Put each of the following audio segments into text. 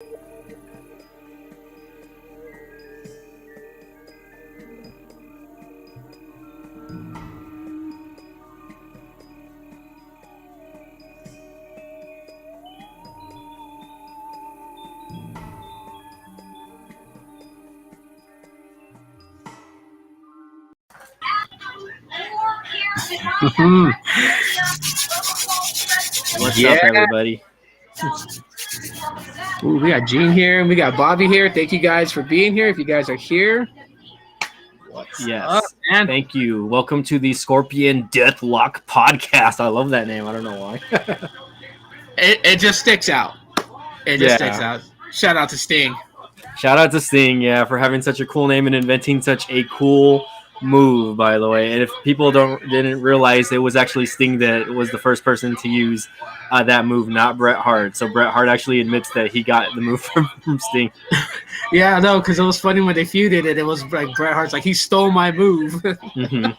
What's up, everybody? Ooh, we got Gene here and we got Bobby here. Thank you guys for being here. If you guys are here, What's up, man? Thank you. Welcome to the Scorpion Deathlock podcast. I love that name. I don't know why. it just sticks out. It just sticks out. Shout out to Sting. Shout out to Sting, for having such a cool name and inventing such a cool move, by the way. And if people didn't realize, it was actually Sting that was the first person to use that move, not Bret Hart. So Bret Hart actually admits that he got the move from Sting. Yeah, no, because it was funny when they feuded it. It was like Bret Hart's like, he stole my move. Mm-hmm.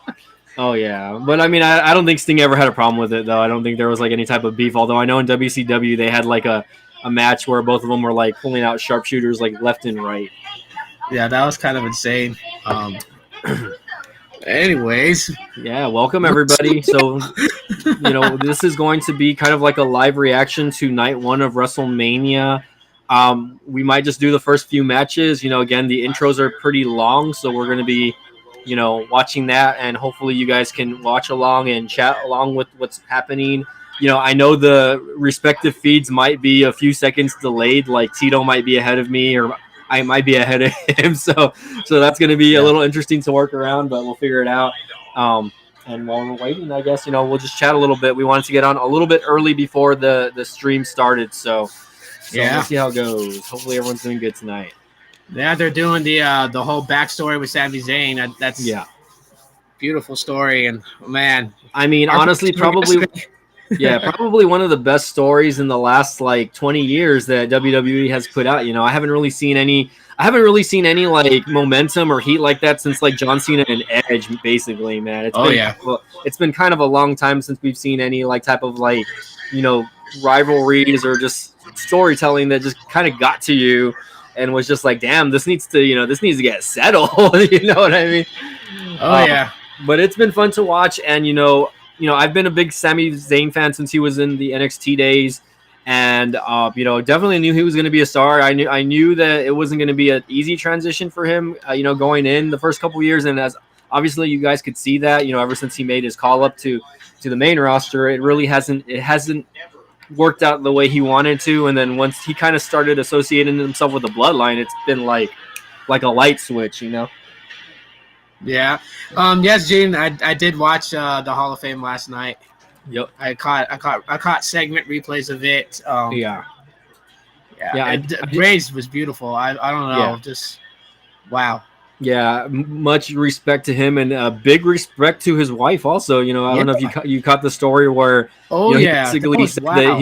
Oh, yeah. But, I mean, I don't think Sting ever had a problem with it, though. I don't think there was, like, any type of beef. Although I know in WCW they had, like, a match where both of them were, like, pulling out sharpshooters, like, left and right. Yeah, that was kind of insane. Anyways. Yeah, welcome, everybody. So, this is going to be kind of like a live reaction to night one of WrestleMania. We might just do the first few matches. Again, the intros are pretty long, so we're going to be watching that, and hopefully you guys can watch along and chat along with what's happening. I know the respective feeds might be a few seconds delayed, like Tito might be ahead of me or I might be ahead of him. So that's going to be a little interesting to work around, but we'll figure it out. And while we're waiting, I guess, we'll just chat a little bit. We wanted to get on a little bit early before the stream started. So we'll see how it goes. Hopefully everyone's doing good tonight. Yeah, they're doing the whole backstory with Sami Zayn. That's beautiful story, and man, I mean, honestly, probably one of the best stories in the last 20 years that WWE has put out. I haven't really seen any like momentum or heat like that since like John Cena and Edge, basically, man. It's been kind of a long time since we've seen any like type of like rivalries or just storytelling that just kind of got to you and was just like, damn, this needs to get settled. You know what I mean? But it's been fun to watch, and I've been a big Sami Zayn fan since he was in the NXT days, and definitely knew he was going to be a star. I knew that it wasn't going to be an easy transition for him, going in the first couple of years, and as obviously you guys could see that, ever since he made his call up to the main roster, it really hasn't worked out the way he wanted to. And then once he kind of started associating himself with the bloodline, it's been like a light switch, Yeah. Yes, Gene, I did watch the Hall of Fame last night. Yep. I caught segment replays of it. Braids was beautiful. I don't know, just wow. Yeah, much respect to him, and big respect to his wife also. I don't know if you caught the story where he basically said that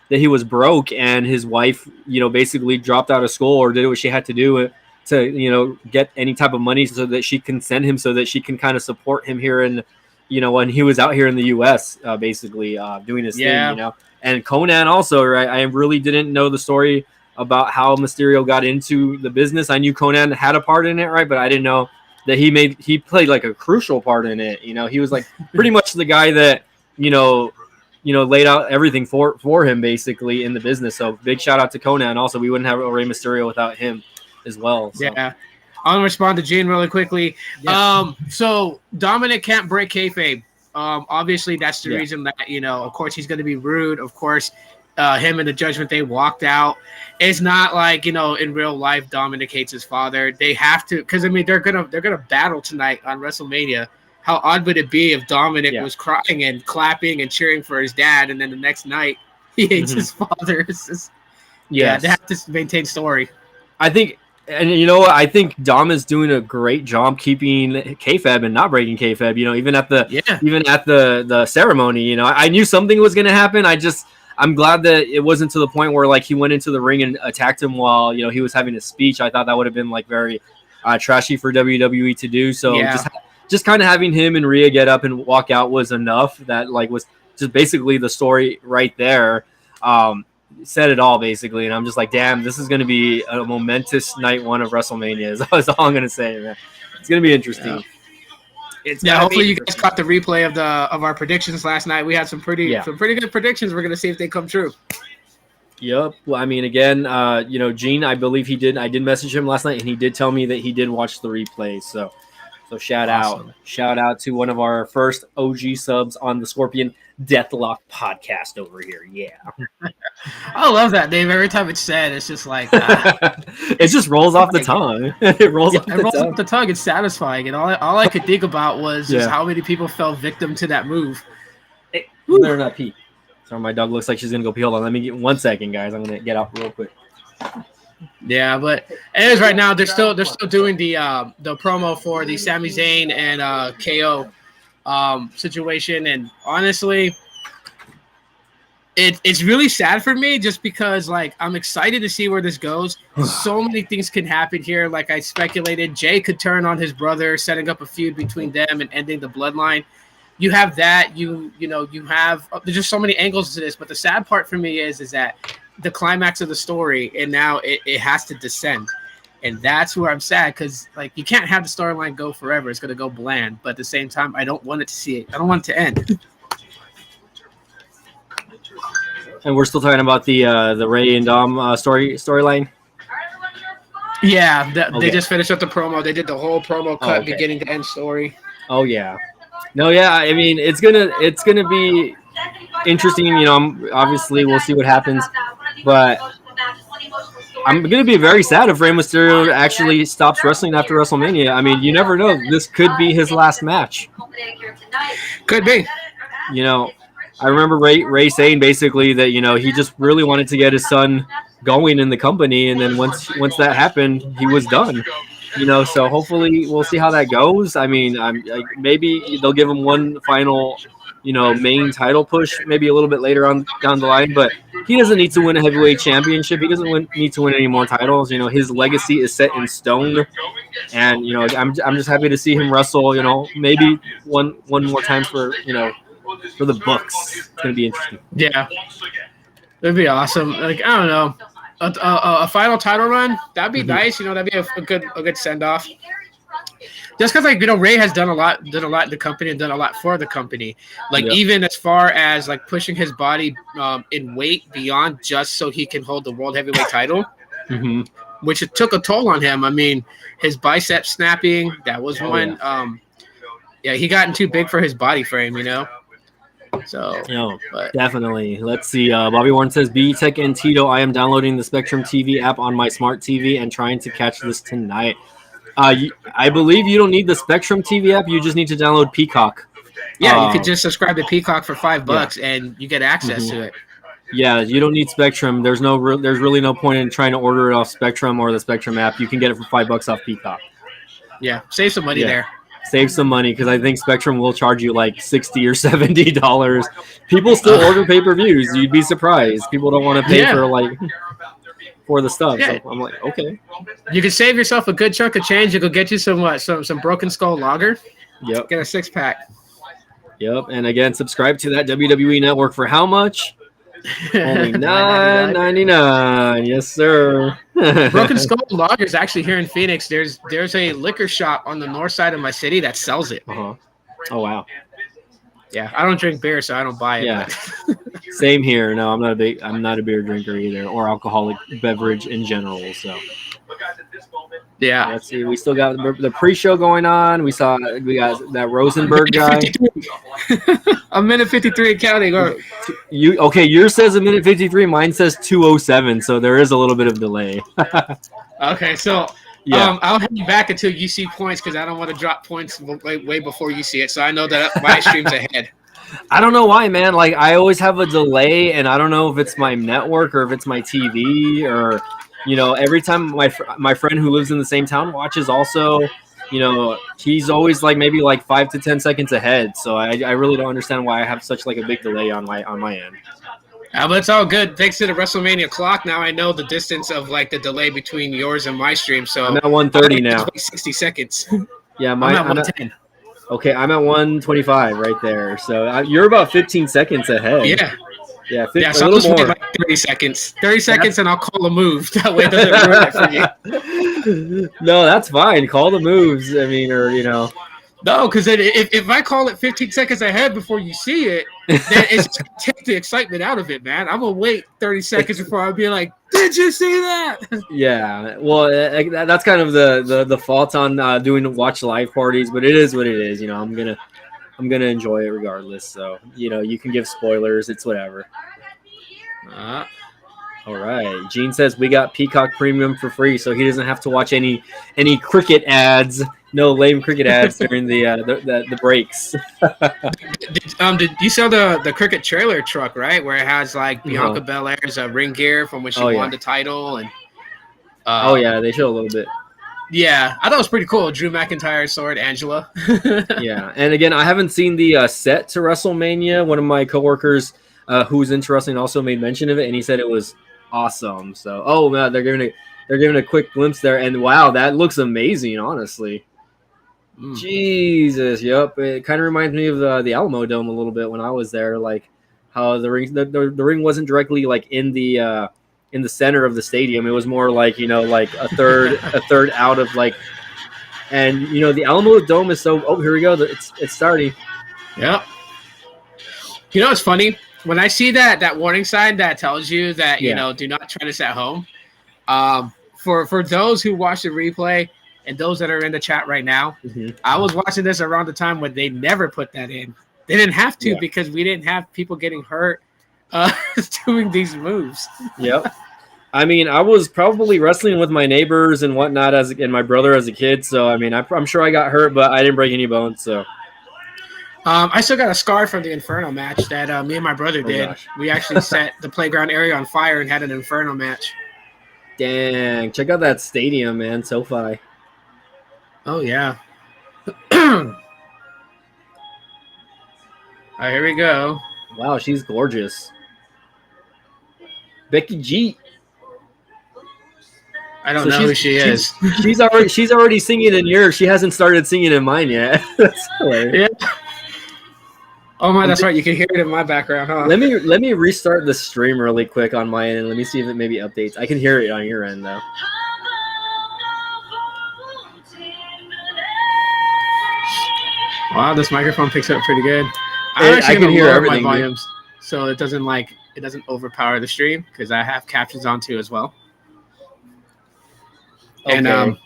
he was broke, and his wife basically dropped out of school or did what she had to do to get any type of money so that she can send him, so that she can kind of support him here in when he was out here in the US basically doing his thing. And Conan also, right? I really didn't know the story about how Mysterio got into the business. I knew Conan had a part in it, right? But I didn't know that he played like a crucial part in it. He was like pretty much the guy that laid out everything for him basically in the business. So big shout out to Conan. Also, we wouldn't have Rey Mysterio without him as well. So. Yeah. I'll respond to Gene really quickly. Yeah. So Dominic can't break kayfabe. Obviously that's the reason that, of course he's going to be rude. Of course, him and the Judgment Day walked out. It's not like, in real life, Dominic hates his father. They have to, because I mean, they're gonna battle tonight on WrestleMania. How odd would it be if Dominic was crying and clapping and cheering for his dad, and then the next night he hates his father? It's just, they have to maintain story. I think, and I think Dom is doing a great job keeping kayfabe and not breaking kayfabe. Even at the ceremony, I knew something was going to happen. I'm glad that it wasn't to the point where like he went into the ring and attacked him while he was having a speech. I thought that would have been like very trashy for WWE to do. So just kind of having him and Rhea get up and walk out was enough. That like was just basically the story right there. said it all basically, and I'm just like, damn, this is going to be a momentous night one of WrestleMania. Is all I'm going to say, man. It's going to be interesting. Hopefully you guys caught the replay of our predictions last night. We had some pretty good predictions. We're going to see if they come true. Yep. Well, I mean, again, Gene, I believe he did. I did message him last night, and he did tell me that he did watch the replay. So shout out to one of our first OG subs on the Scorpion Deathlock podcast over here. Yeah. I love that name. Every time it's said, it's just like it just rolls off the tongue. It rolls off the tongue. It's satisfying, and all I could think about was just how many people fell victim to that move. Hey, better not pee. So my dog looks like she's gonna go pee. Hold on, let me get 1 second, guys. I'm gonna get out real quick. Yeah, but it is right now. They're still doing the promo for the Sami Zayn and KO situation, and honestly, it's really sad for me just because like I'm excited to see where this goes. So many things can happen here. Like I speculated, Jay could turn on his brother, setting up a feud between them and ending the bloodline. You have that. You have there's just so many angles to this. But the sad part for me is that the climax of the story, and now it has to descend, and that's where I'm sad because like you can't have the storyline go forever. It's gonna go bland, but at the same time, I don't want it to see it. I don't want it to end. And we're still talking about the Ray and Dom storyline. Yeah, they just finished up the promo. They did the whole promo cut, beginning to end story. Oh yeah, no, yeah. I mean, it's gonna be interesting. Obviously we'll see what happens, but I'm gonna be very sad if Rey Mysterio actually stops wrestling after WrestleMania. I mean, you never know. This could be his last match. Could be. I remember Ray saying basically that he just really wanted to get his son going in the company, and then once that happened, he was done. So hopefully we'll see how that goes. I mean, maybe they'll give him one final, main title push, maybe a little bit later on down the line. But he doesn't need to win a heavyweight championship. He doesn't need to win any more titles. His legacy is set in stone, and I'm just happy to see him wrestle. Maybe one more time for the books. It's gonna be interesting. Yeah, it'd be awesome. Like I don't know. A final title run, that'd be nice. That'd be a good send off. Just because Ray has done a lot in the company and done a lot for the company. Even as far as like pushing his body in weight beyond just so he can hold the world heavyweight title, which it took a toll on him. I mean, his bicep snapping, that was one. Yeah. He gotten too big for his body frame. So definitely. Let's see. Bobby Warren says, B-Tech and Tito, I am downloading the Spectrum TV app on my smart TV and trying to catch this tonight. I believe you don't need the Spectrum TV app. You just need to download Peacock. Yeah, you could just subscribe to Peacock for $5 and you get access to it. Yeah, you don't need Spectrum. There's really no point in trying to order it off Spectrum or the Spectrum app. You can get it for $5 off Peacock. Yeah, save some money there. Save some money because I think Spectrum will charge you like $60 or $70. People still order pay-per-views. You'd be surprised. People don't want to pay for the stuff. Yeah. So I'm like, okay. You can save yourself a good chunk of change. You could get you some Broken Skull Lager. Yep. Get a 6-pack. Yep. And again, subscribe to that WWE Network for how much? Only $9.99. Yes, sir. Broken Skull Lager is actually here in Phoenix. There's a liquor shop on the north side of my city that sells it. Oh wow. Yeah, I don't drink beer, so I don't buy it. Yeah. Same here. No, I'm not a beer drinker either, or alcoholic beverage in general. So. Yeah. Let's see. We still got the pre-show going on. We got that Rosenberg guy. A minute 53 counting. Yours says a minute 53. Mine says 2:07. So there is a little bit of delay. Okay, so I'll head back until you see points because I don't want to drop points way before you see it. So I know that my stream's ahead. I don't know why, man. Like I always have a delay, and I don't know if it's my network or if it's my TV or. Every time my friend who lives in the same town watches also, he's always maybe 5 to 10 seconds ahead. So I really don't understand why I have such a big delay on my end. But it's all good. Thanks to the WrestleMania clock, now I know the distance of the delay between yours and my stream. So I'm at 1:30 now. 60 seconds. Yeah, I'm at 110. Okay, I'm at 125 right there. So you're about 15 seconds ahead. Yeah. Yeah, Yeah, a so I'll little just more. wait like 30 seconds. 30 seconds and I'll call a move. That way it doesn't ruin it for you. No, that's fine. Call the moves. I mean, or No, because if I call it 15 seconds ahead before you see it, then it's just gonna take the excitement out of it, man. I'm gonna wait 30 seconds before I'll be like, "Did you see that?" Yeah, well, that's kind of the fault on doing watch live parties, but it is what it is. I'm gonna enjoy it regardless. So you can give spoilers. It's whatever. All right. Gene says we got Peacock Premium for free, so he doesn't have to watch any cricket ads. No lame cricket ads during the breaks. Did you saw the cricket trailer truck, right? Where it has like Bianca Belair's ring gear from when she won the title, and oh yeah, they show a little bit. Yeah, I thought it was pretty cool. Drew McIntyre's sword, Angela. Yeah, and again, I haven't seen the set to WrestleMania. One of my coworkers who's into wrestling also made mention of it, and he said it was awesome. So, oh man, they're giving a quick glimpse there, and wow, that looks amazing. Honestly, Jesus, yep. It kind of reminds me of the Alamo Dome a little bit when I was there. Like how the ring wasn't directly like in the center of the stadium. It was more like like a third out of like, and the Alamo Dome is so. Oh, here we go. It's starting. Yep. It's funny. When I see that warning sign that tells you that do not try this at home, for those who watch the replay and those that are in the chat right now, I was watching this around the time when they never put that in. They didn't have to because we didn't have people getting hurt doing these moves. Yep. I mean, I was probably wrestling with my neighbors and whatnot and my brother as a kid. So I mean, I'm sure I got hurt, but I didn't break any bones. So. I still got a scar from the Inferno match that me and my brother did. Gosh. We actually set the playground area on fire and had an Inferno match. Dang. Check out that stadium, man. SoFi. Oh, yeah. All right, here we go. Wow, she's gorgeous. Becky G. I don't know who she is. She's already singing in yours. She hasn't started singing in mine yet. That's hilarious. Yeah. Oh my, that's right. You can hear it in my background, huh? Let me restart the stream really quick on my end and let me see if it maybe updates. I can hear it on your end though. Wow, this microphone picks up pretty good. I can hear everything, my volumes, so it doesn't overpower the stream because I have captions on too as well. Okay. And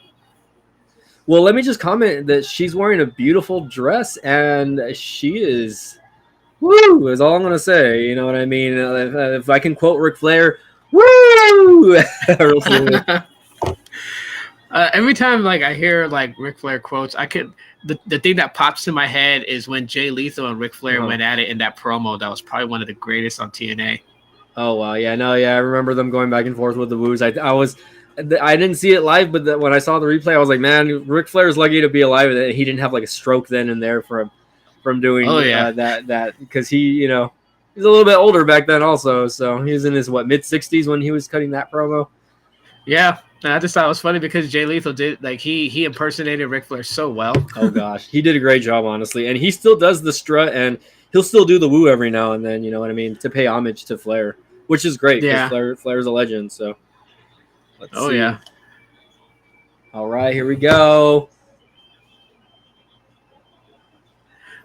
well, let me just comment that she's wearing a beautiful dress and she is. Woo! Is all I'm gonna say. You know what I mean? If I can quote Ric Flair, woo! Every time I hear Ric Flair quotes, the thing that pops in my head is when Jay Lethal and Ric Flair went at it in that promo. That was probably one of the greatest on TNA. Oh wow, yeah, no, yeah, I remember them going back and forth with the woos. I didn't see it live, but when I saw the replay, I was like, man, Ric Flair is lucky to be alive. That he didn't have a stroke then and there from doing that because he's a little bit older back then also. So he was in his mid-60s when he was cutting that promo. Yeah, I just thought it was funny because Jay Lethal did he impersonated Ric Flair so well. Oh gosh, he did a great job, honestly, and he still does the strut and he'll still do the woo every now and then. You know what I mean? To pay homage to Flair, which is great. Yeah, Flair's a legend. So let's see. Yeah. All right, here we go.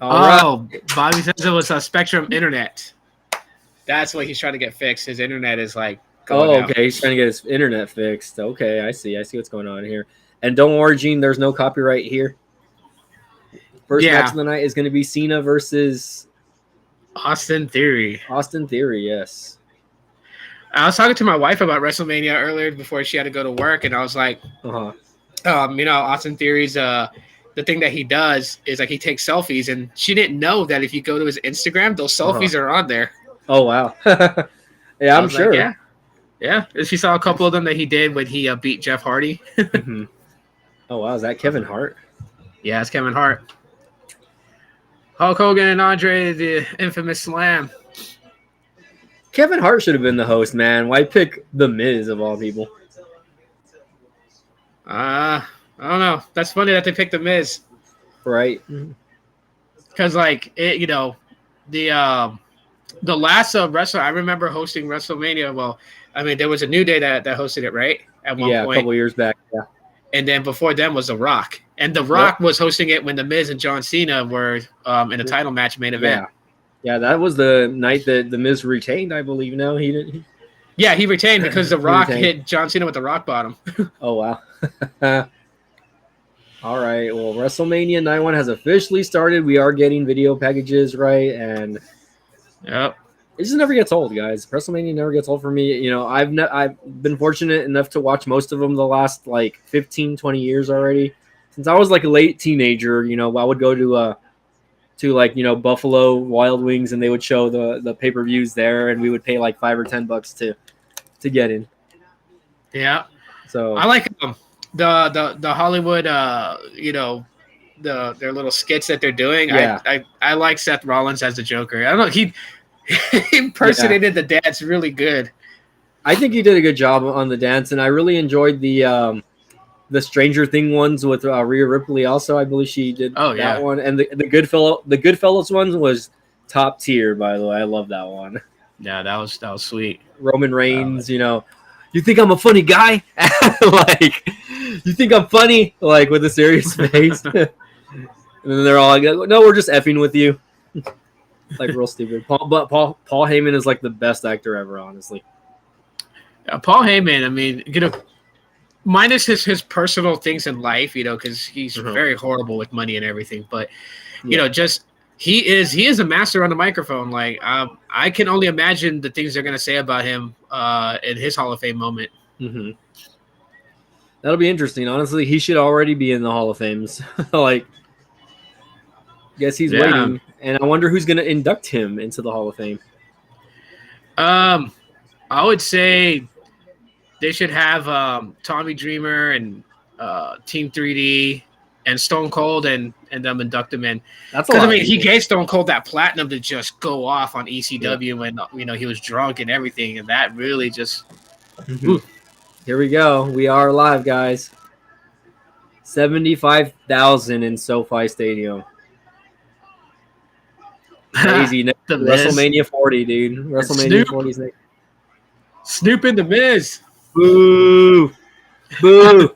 Bobby says it was a Spectrum internet. That's what he's trying to get fixed. His internet is going out. Okay. He's trying to get his internet fixed. Okay, I see what's going on here. And don't worry, Gene, there's no copyright here. First match of the night is going to be Cena versus Austin Theory. Austin Theory, yes. I was talking to my wife about WrestleMania earlier before she had to go to work, and I was like, Austin Theory's the thing that he does is he takes selfies, and she didn't know that if you go to his Instagram, those selfies are on there. Oh wow. Yeah, I'm sure. Yeah. She saw a couple of them that he did when he beat Jeff Hardy. Mm-hmm. Oh wow, is that Kevin Hart? Yeah, it's Kevin Hart. Hulk Hogan and Andre, the infamous Slam. Kevin Hart should have been the host, man. Why pick The Miz of all people? I don't know. That's funny that they picked The Miz. Right. Because, the the last wrestler I remember hosting WrestleMania. Well, I mean, there was a New Day that hosted it, right? At one Yeah, point. a couple years back. Yeah. And then before them was The Rock. And The Rock was hosting it when The Miz and John Cena were in a title match main event. Yeah, that was the night that The Miz retained, I believe. No, he didn't. Yeah, he retained because The Rock hit John Cena with the rock bottom. Oh, wow. All right. Well, WrestleMania 91 has officially started. We are getting video packages, right? And yep. It just never gets old, guys. WrestleMania never gets old for me. You know, I've been fortunate enough to watch most of them the last like 15, 20 years already. Since I was like a late teenager, you know, I would go to like, you know, Buffalo Wild Wings, and they would show the pay-per-views there, and we would pay like $5 or $10 to get in. Yeah. So I like the Hollywood you know, their little skits that they're doing. Yeah. I like Seth Rollins as the Joker. I don't know, he impersonated the dance really good. I think he did a good job on the dance, and I really enjoyed the Stranger Thing ones with Rhea Ripley. Also, I believe she did that one, and the Goodfellas ones was top tier. By the way, I love that one. Yeah, that was sweet. Roman Reigns, you know, you think I'm a funny guy? Like, you think I'm funny? Like with a serious face, and then they're all like, "No, we're just effing with you." Like real stupid. Paul Heyman is like the best actor ever, honestly. Paul Heyman, I mean, you know, minus his personal things in life, you know, because he's very horrible with money and everything. But you know, just he is a master on the microphone. Like I can only imagine the things they're gonna say about him in his Hall of Fame moment. Mm-hmm. That'll be interesting. Honestly, he should already be in the Hall of Fames. Like, guess he's waiting, and I wonder who's gonna induct him into the Hall of Fame. I would say they should have Tommy Dreamer and Team 3D and Stone Cold and them induct him in. That's a lot. I mean, he gave Stone Cold that platinum to just go off on ECW when you know he was drunk and everything, and that really just. Here we go. We are live, guys. 75,000 in SoFi Stadium. Crazy. WrestleMania 40, dude. WrestleMania 40 is next. Snoop and the Miz. Boo! Boo!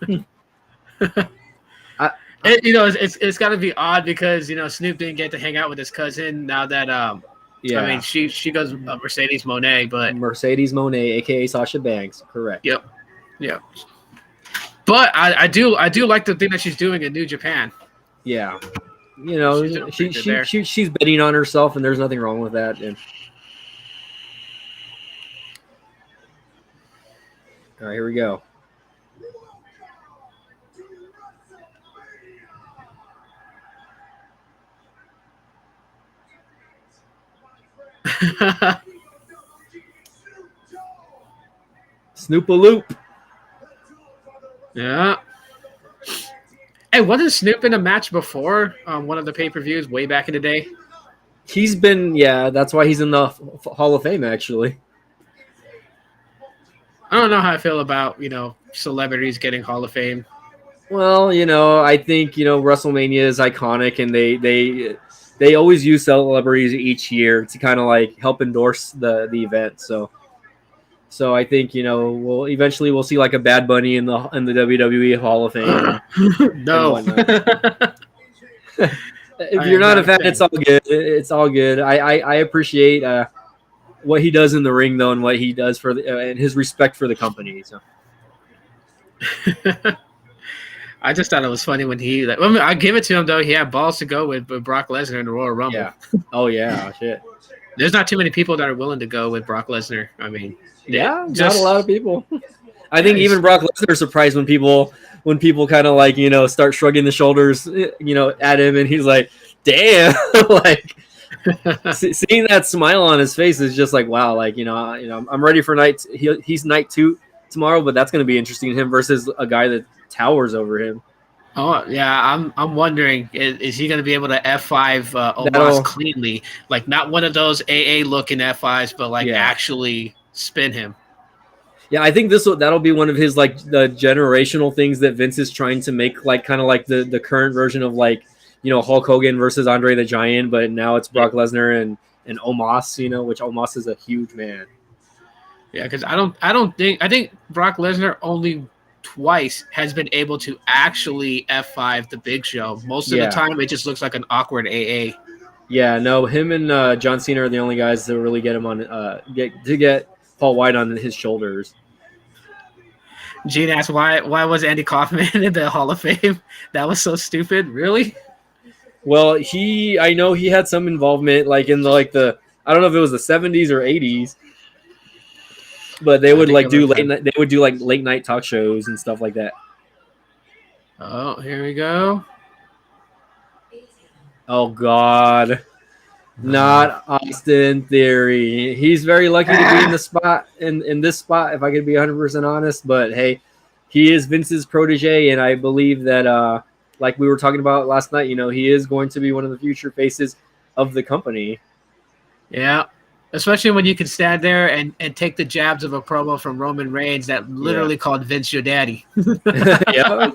You know, it's got to be odd because, you know, Snoop didn't get to hang out with his cousin now that I mean, she goes Mercedes Moné, but Mercedes Moné, aka Sasha Banks, correct? Yep. But I do like the thing that she's doing in New Japan. Yeah. You know, she's betting on herself, and there's nothing wrong with that. And all right, here we go. Snoop-a-loop. Yeah. Hey, wasn't Snoop in a match before one of the pay-per-views way back in the day? He's been, that's why he's in the Hall of Fame, actually. I don't know how I feel about, you know, celebrities getting Hall of Fame. Well, you know, I think, you know, WrestleMania is iconic, and they always use celebrities each year to kind of like help endorse the event. So I think, you know, we'll see like a Bad Bunny in the WWE Hall of Fame. No. If you're not a fan, it's all good. It's all good. I appreciate what he does in the ring, though, and what he does for and his respect for the company. So. I just thought it was funny when I give it to him, though. He had balls to go with Brock Lesnar in the Royal Rumble. Yeah. Oh, yeah. Shit. There's not too many people that are willing to go with Brock Lesnar. I mean, not a lot of people. I think even Brock Lesnar is surprised when people kind of like, you know, start shrugging the shoulders, you know, at him, and he's like, damn, like seeing that smile on his face is just like, wow, like, you know, I'm ready for he's night 2 tomorrow, but that's going to be interesting, him versus a guy that towers over him. Oh yeah, I'm wondering, is he going to be able to F5 Omos cleanly, like not one of those AA looking F5s, but like actually spin him? Yeah, I think that'll be one of his like the generational things that Vince is trying to make, like kind of like the current version of like, you know, Hulk Hogan versus Andre the Giant, but now it's Brock Lesnar and Omos, which Omos is a huge man. Yeah, because I think Brock Lesnar only twice has been able to actually F5 the Big Show. Most of the time, it just looks like an awkward AA. Yeah, no, him and John Cena are the only guys that really get him on get Paul White on his shoulders. Gene asked why was Andy Kaufman in the Hall of Fame? That was so stupid. Really? Well, I know he had some involvement, like in the I don't know if it was the 70s or 80s, but they would do late night talk shows and stuff like that. Oh, here we go. Oh God, not Austin Theory. He's very lucky to be in the spot in this spot, if I could be 100% honest. But hey, he is Vince's protege, and I believe that like we were talking about last night, he is going to be one of the future faces of the company. Yeah, especially when you can stand there and take the jabs of a promo from Roman Reigns that literally called Vince your daddy. Yeah.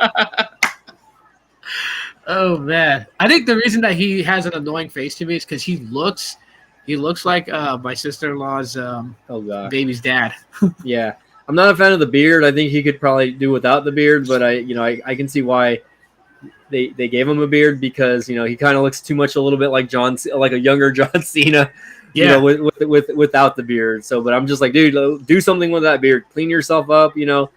Oh man, I think the reason that he has an annoying face to me is because he looks like my sister-in-law's baby's dad. Yeah, I'm not a fan of the beard. I think he could probably do without the beard, but I can see why they gave him a beard, because he kind of looks too much a little bit like like a younger John Cena. Yeah, without the beard. So, but I'm just like, dude, do something with that beard. Clean yourself up. Grow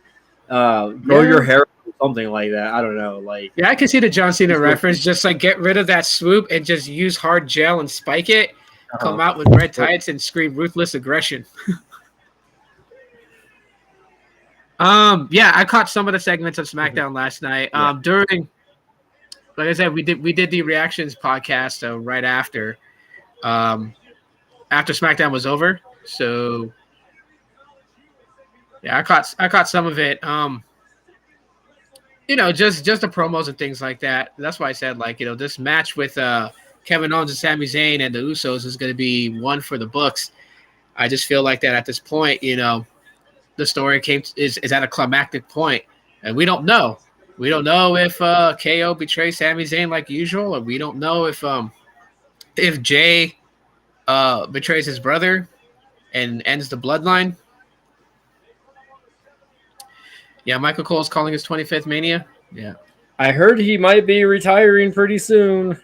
your hair. Something like that. I don't know. Yeah, I can see the John Cena reference. Just get rid of that swoop and just use hard gel and spike it. Come out with red tights and scream ruthless aggression. Yeah, I caught some of the segments of SmackDown last night. During, like I said, we did the reactions podcast right after SmackDown was over. So yeah, I caught some of it. Just the promos and things like that. That's why I said, this match with Kevin Owens and Sami Zayn and the Usos is going to be one for the books. I just feel like that at this point, the story is at a climactic point, and we don't know. We don't know if KO betrays Sami Zayn like usual, or we don't know if Jay betrays his brother and ends the bloodline. Yeah, Michael Cole's calling his 25th Mania. Yeah. I heard he might be retiring pretty soon.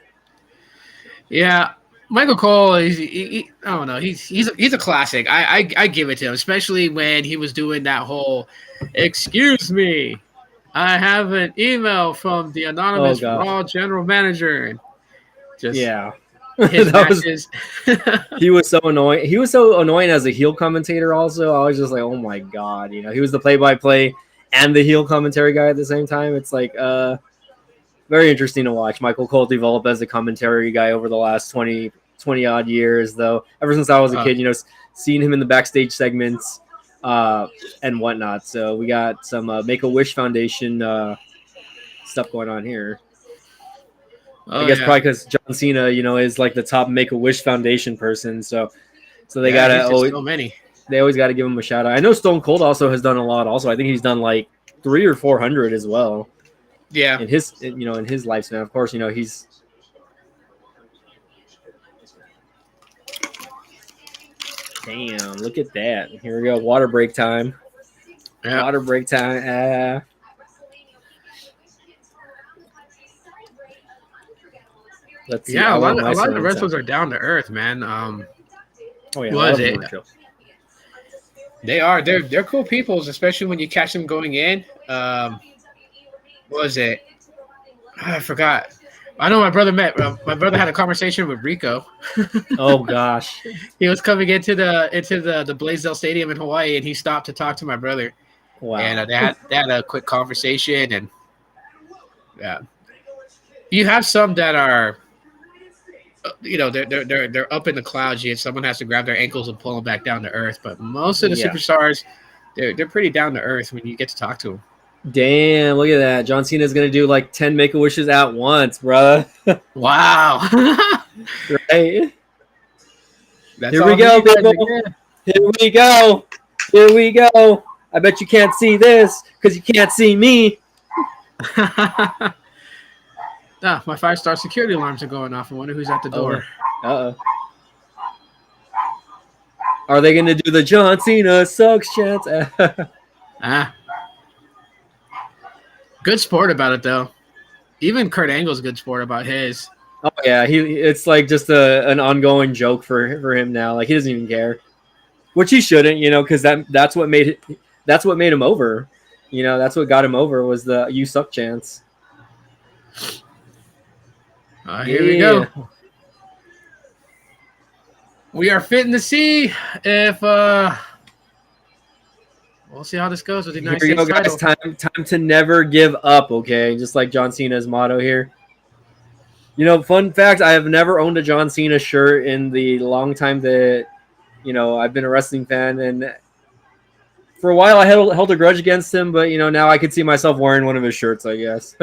Yeah, Michael Cole, I don't know. He's a classic. I give it to him, especially when he was doing that whole, excuse me, I have an email from the anonymous Raw general manager. His matches. He was so annoying. He was so annoying as a heel commentator also. I was just like, oh my God. He was the play-by-play and the heel commentary guy at the same time. It's very interesting to watch Michael Cole develop as a commentary guy over the last 20 odd years, though. Ever since I was a kid, seeing him in the backstage segments and whatnot. So we got some Make-A-Wish Foundation stuff going on here. I guess probably because John Cena, is the top Make-A-Wish Foundation person. So they gotta always so many. They always got to give him a shout out. I know Stone Cold also has done a lot. Also, I think he's done 300 or 400 as well. Yeah. In his lifespan, of course, he's. Damn! Look at that. Here we go. Water break time. Yeah. Water break time. Let's see. Yeah, a lot of the wrestlers are down to earth, man. Oh yeah. Was it? They are. They're cool people, especially when you catch them going in. What was it? I forgot. I know my brother had a conversation with Rico. Oh gosh. He was coming into the Blaisdell Stadium in Hawaii, and he stopped to talk to my brother. Wow. And they had a quick conversation, and yeah, you have some that are, they're up in the clouds, and someone has to grab their ankles and pull them back down to earth. But most of the superstars, they're pretty down to earth when you get to talk to them. Damn, look at that. John Cena's going to do 10 Make-A-Wishes at once, bruh. Wow. Right? That's Here we go, people. Here we go. Here we go. I bet you can't see this because you can't see me. My 5-star security alarms are going off. I wonder who's at the door. Uh-oh. Are they going to do the John Cena sucks chance? Ah, good sport about it though. Even Kurt Angle's good sport about his. Oh yeah, it's like just an ongoing joke for him now. Like he doesn't even care, which he shouldn't, because that's what made him over. That's what got him over was the "you suck" chance. Here we go. We are fitting to see if we'll see how this goes with the United States title. Guys, time to never give up. Okay, just like John Cena's motto here. Fun fact: I have never owned a John Cena shirt in the long time that I've been a wrestling fan, and for a while I held a grudge against him. But now I could see myself wearing one of his shirts, I guess.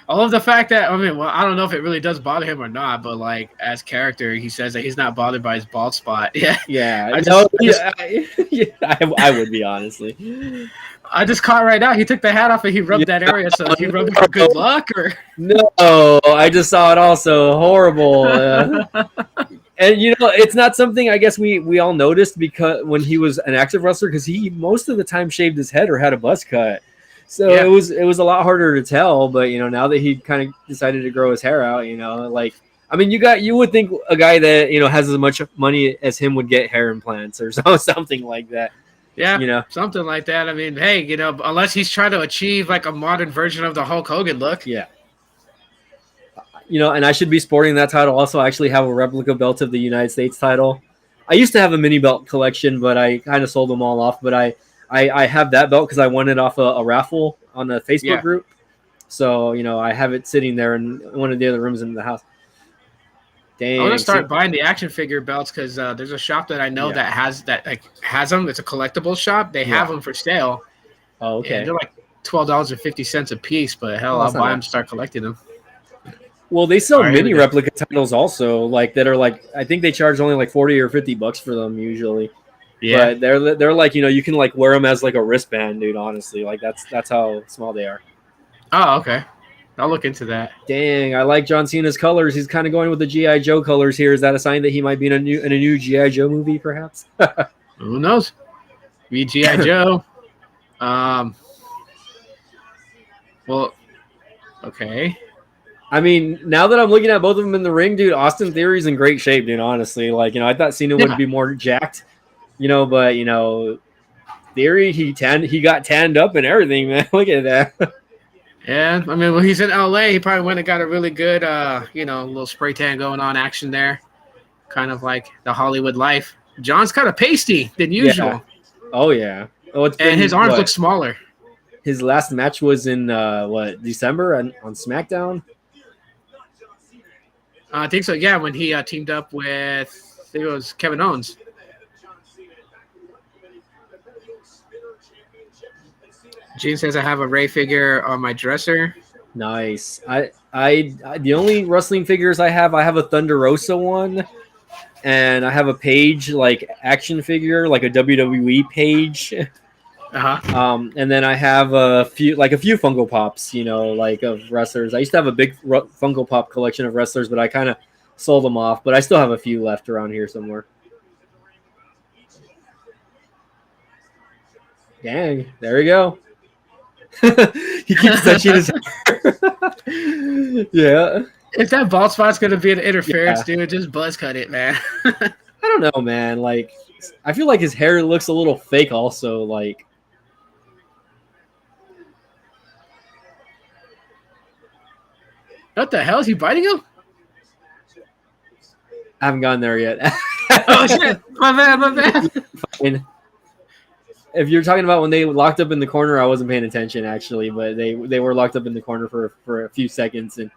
I love the fact that I don't know if it really does bother him or not, but like as character, he says that he's not bothered by his bald spot. Yeah, I would be, honestly. I just caught right now. He took the hat off and he rubbed that area. So he rubbed it for good luck, or no? I just saw it. Also horrible. And it's not something I guess we all noticed because when he was an active wrestler, because he most of the time shaved his head or had a buzz cut. So it was a lot harder to tell, but now that he kind of decided to grow his hair out, you would think a guy that has as much money as him would get hair implants or something like that. Yeah, something like that. I mean, hey, unless he's trying to achieve like a modern version of the Hulk Hogan look. Yeah. And I should be sporting that title. Also, I actually have a replica belt of the United States title. I used to have a mini belt collection, but I kind of sold them all off. But I have that belt because I won it off a raffle on the Facebook group. So, I have it sitting there in one of the other rooms in the house. Dang. I want to start buying the action figure belts because there's a shop that I know that has them. It's a collectible shop. They have them for sale. Oh, okay. And they're like $12.50 a piece, but hell, I'll buy them, start collecting them. Well, they sell mini replica titles also, like that are like I think they charge only like $40 or $50 for them usually. Yeah, but they're like you can like wear them as like a wristband, dude. Honestly, like that's how small they are. Oh, okay. I'll look into that. Dang, I like John Cena's colors. He's kind of going with the G.I. Joe colors here. Is that a sign that he might be in a new G.I. Joe movie, perhaps? Who knows? Be G.I. Joe. Well, okay. I mean, now that I'm looking at both of them in the ring, dude, Austin Theory's in great shape, dude. Honestly, like I thought Cena would be more jacked, but Theory he got tanned up and everything, man. Look at that. Yeah, I mean, when he's in LA, he probably went and got a really good, little spray tan going on action there, kind of like the Hollywood life. John's kind of pasty than usual. Yeah. Oh yeah. Oh, and his arms look smaller. His last match was in December on SmackDown. I think so. Yeah, when he teamed up with I think it was Kevin Owens. Gene says I have a Ray figure on my dresser. Nice. I the only wrestling figures I have a Thunder Rosa one, and I have a Paige like action figure, like a WWE Paige. And then I have a few Funko Pops, like of wrestlers. I used to have a big Funko Pop collection of wrestlers, but I kind of sold them off. But I still have a few left around here somewhere. Dang, there we go. He keeps touching his hair. Yeah. If that bald spot's gonna be an interference, dude, just buzz cut it, man. I don't know, man. Like, I feel like his hair looks a little fake. Also, like, what the hell is he biting him? I haven't gotten there yet. Oh shit! My bad. Fine. If you're talking about when they locked up in the corner, I wasn't paying attention actually, but they were locked up in the corner for a few seconds, and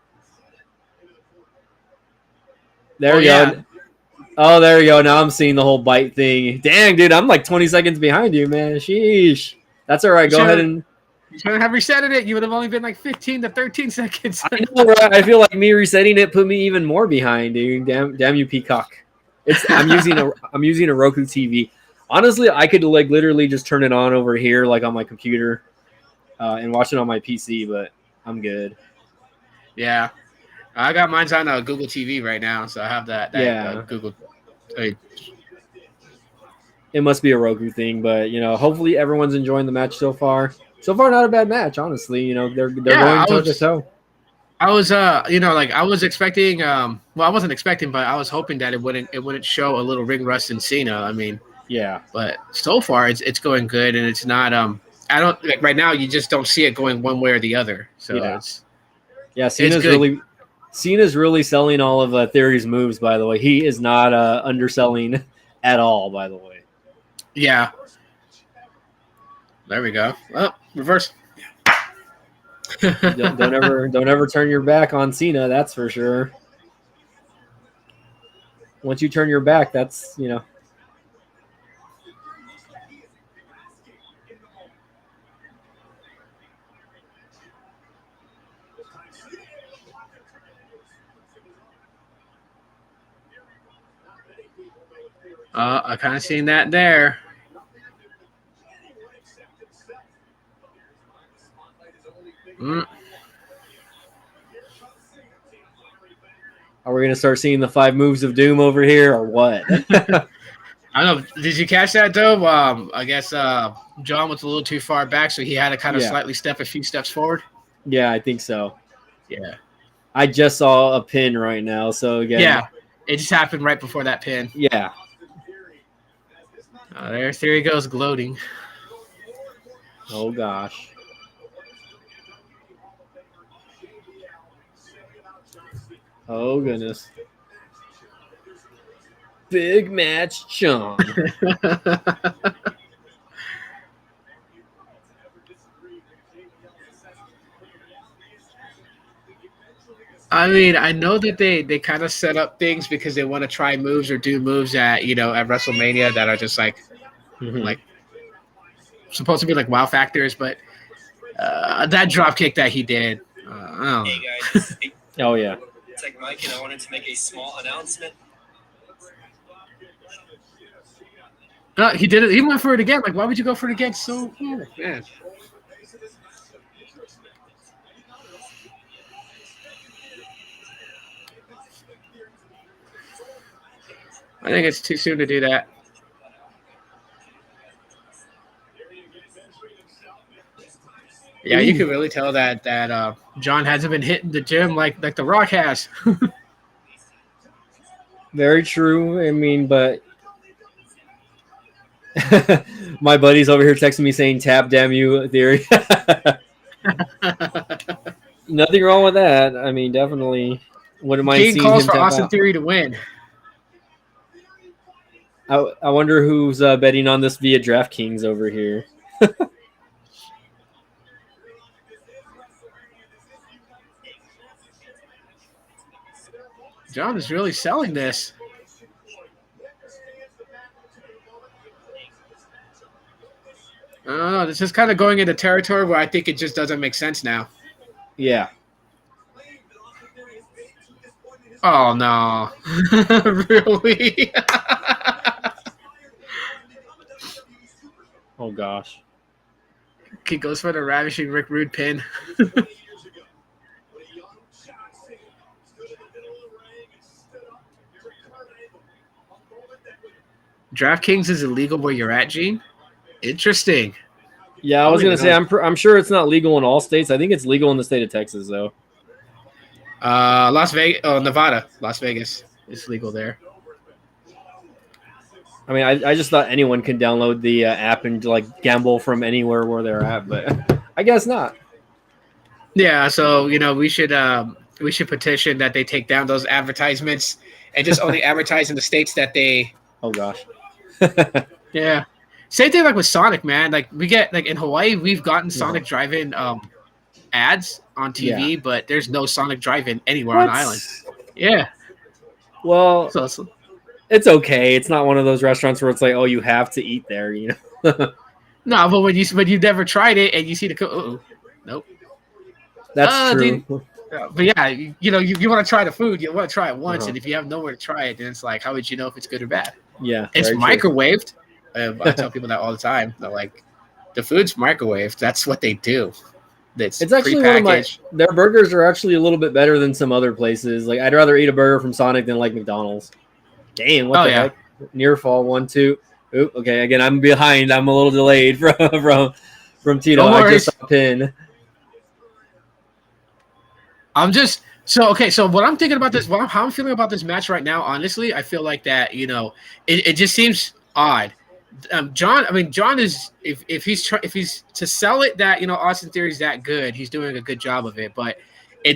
there we go. Oh, there we go. Now I'm seeing the whole bite thing. Dang, dude, I'm like 20 seconds behind you, man. Sheesh. That's all right. Go ahead and. You should have resetted it. You would have only been like 15 to 13 seconds. I know, right? I feel like me resetting it put me even more behind, dude. Damn you, Peacock. I'm using a Roku TV. Honestly, I could like literally just turn it on over here, like on my computer, and watch it on my PC. But I'm good. Yeah, I got mine's on Google TV right now, so I have that Google It must be a Roku thing, but hopefully everyone's enjoying the match so far. So far, not a bad match, honestly. They're going toe to toe. I was I was expecting well, I wasn't expecting, but I was hoping that it wouldn't show a little ring rust in Cena. I mean, yeah. But so far it's going good, and it's not I don't like right now you just don't see it going one way or the other. So Cena's really selling all of Theory's moves, by the way. He is not underselling at all, by the way. Yeah. There we go. Oh, reverse. don't ever turn your back on Cena, that's for sure. Once you turn your back, that's I kind of seen that there. Are we going to start seeing the 5 moves of doom over here or what? I don't know. Did you catch that, though? I guess John was a little too far back, so he had to kind of slightly step a few steps forward. Yeah, I think so. Yeah. I just saw a pin right now, so again. Yeah, it just happened right before that pin. Yeah. There Theory goes gloating. Oh, gosh. Oh, goodness. Big match, John. I mean, I know that they kind of set up things because they want to try moves or do moves at at WrestleMania that are just like supposed to be like wow factors, but that drop kick that he did. Hey guys. Oh yeah. It's like Mike, and I wanted to make a small announcement. He did it. He went for it again. Like, why would you go for it again? So, man. I think it's too soon to do that. Yeah, you can really tell that John hasn't been hitting the gym like The Rock has. Very true. I mean, but my buddy's over here texting me saying, "Tap, damn you, Theory." Nothing wrong with that. I mean, definitely wouldn't mind seeing him calls for Austin out. Theory to win. I wonder who's betting on this via DraftKings over here. John is really selling this. I don't know. This is kind of going into territory where I think it just doesn't make sense now. Yeah. Oh, no. Really? Oh, gosh. He goes for the Ravishing Rick Rude pin. DraftKings is illegal where you're at, Gene? Interesting. Yeah, I was going to say, I'm sure it's not legal in all states. I think it's legal in the state of Texas, though. Las Vegas, Nevada, Las Vegas is legal there. I mean, I just thought anyone can download the app and like gamble from anywhere where they're at, but I guess not. Yeah, so we should petition that they take down those advertisements and just only advertise in the states that they. Oh gosh. Yeah. Same thing like with Sonic, man. Like we get like in Hawaii, we've gotten Sonic Drive-In ads on TV, but there's no Sonic Drive-In anywhere on the island. Yeah. Well, it's okay. It's not one of those restaurants where it's like, oh, you have to eat there, No, but when you've never tried it and you see the nope. That's true. But yeah, you want to try the food, you want to try it once, and if you have nowhere to try it, then it's like, how would you know if it's good or bad? Yeah, it's microwaved. I tell people that all the time. They're like, the food's microwaved. That's what they do. It's actually one of their burgers are actually a little bit better than some other places. Like I'd rather eat a burger from Sonic than like McDonald's. Damn, what the heck? Near fall 1-2. Oop, okay, again, I'm behind. I'm a little delayed from Tito. No I worries. just saw a pin. So what I'm thinking about this, how I'm feeling about this match right now, honestly, I feel like that, it just seems odd. John is if he's to sell it that Austin Theory's that good, he's doing a good job of it. But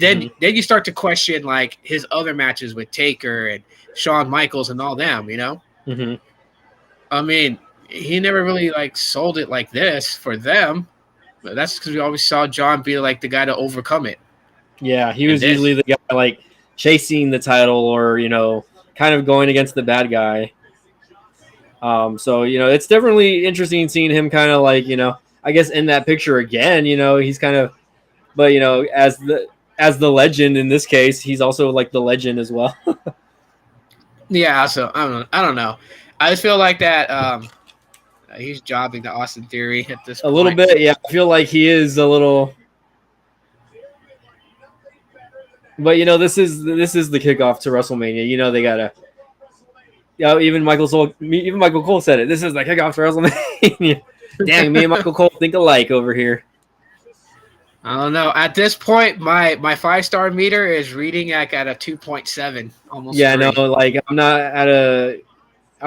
then you start to question like his other matches with Taker and Shawn Michaels and all them. Mm-hmm. I mean, he never really like sold it like this for them. But that's because we always saw John be like the guy to overcome it. Yeah, he was usually the guy like chasing the title or kind of going against the bad guy. So it's definitely interesting seeing him kind of like I guess in that picture again. He's kind of, but as the legend in this case, he's also like the legend as well. Yeah, so I don't know. I just feel like that he's jobbing to Austin Theory at this point. A little bit, yeah. I feel like he is a little. But this is the kickoff to WrestleMania. They gotta. Even Michael Cole said it. This is the kickoff to WrestleMania. Dang, me and Michael Cole think alike over here. I don't know. At this point, my 5-star meter is reading at a 2.7, almost. Yeah, 3. no, like I'm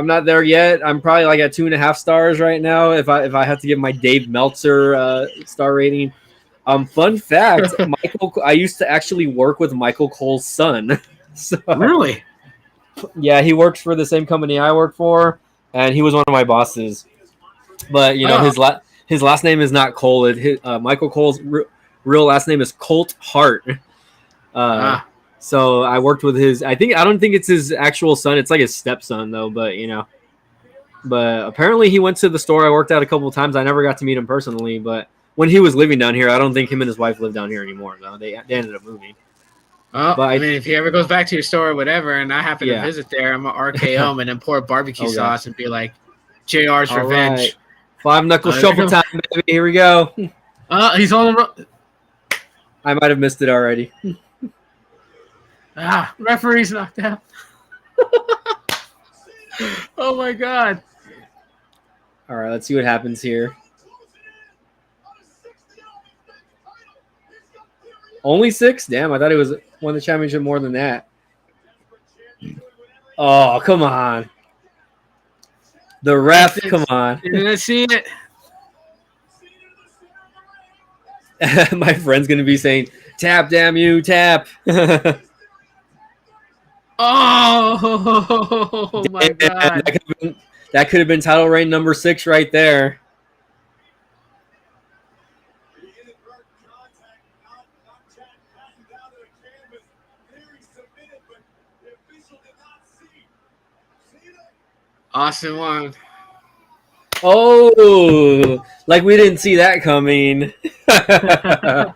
not there yet. I'm probably like at 2.5 stars right now. If I have to give my Dave Meltzer star rating. Fun fact: I used to actually work with Michael Cole's son. So, really? Yeah, he worked for the same company I work for, and he was one of my bosses. But his last name is not Cole. Michael Cole's real last name is Colt Hart. So I worked with his. I don't think it's his actual son. It's like his stepson though. But but apparently he went to the store I worked at a couple of times. I never got to meet him personally, but when he was living down here, I don't think him and his wife live down here anymore. Though they ended up moving. But I mean, if he ever goes back to your store or whatever, and I happen to visit there, I'm gonna RKO him and then pour barbecue sauce and be like, JR's All revenge. Right. 5 knuckle shuffle time, baby. Here we go. He's on the. I might have missed it already. Referee's knocked out. Oh my god. All right, let's see what happens here. Only 6? Damn, I thought he won the championship more than that. Oh, come on. The ref, come on. Didn't see it. My friend's going to be saying, tap, damn you, tap. Oh, my God. That could have been title reign number 6 right there. Austin won. Oh, like we didn't see that coming. Well,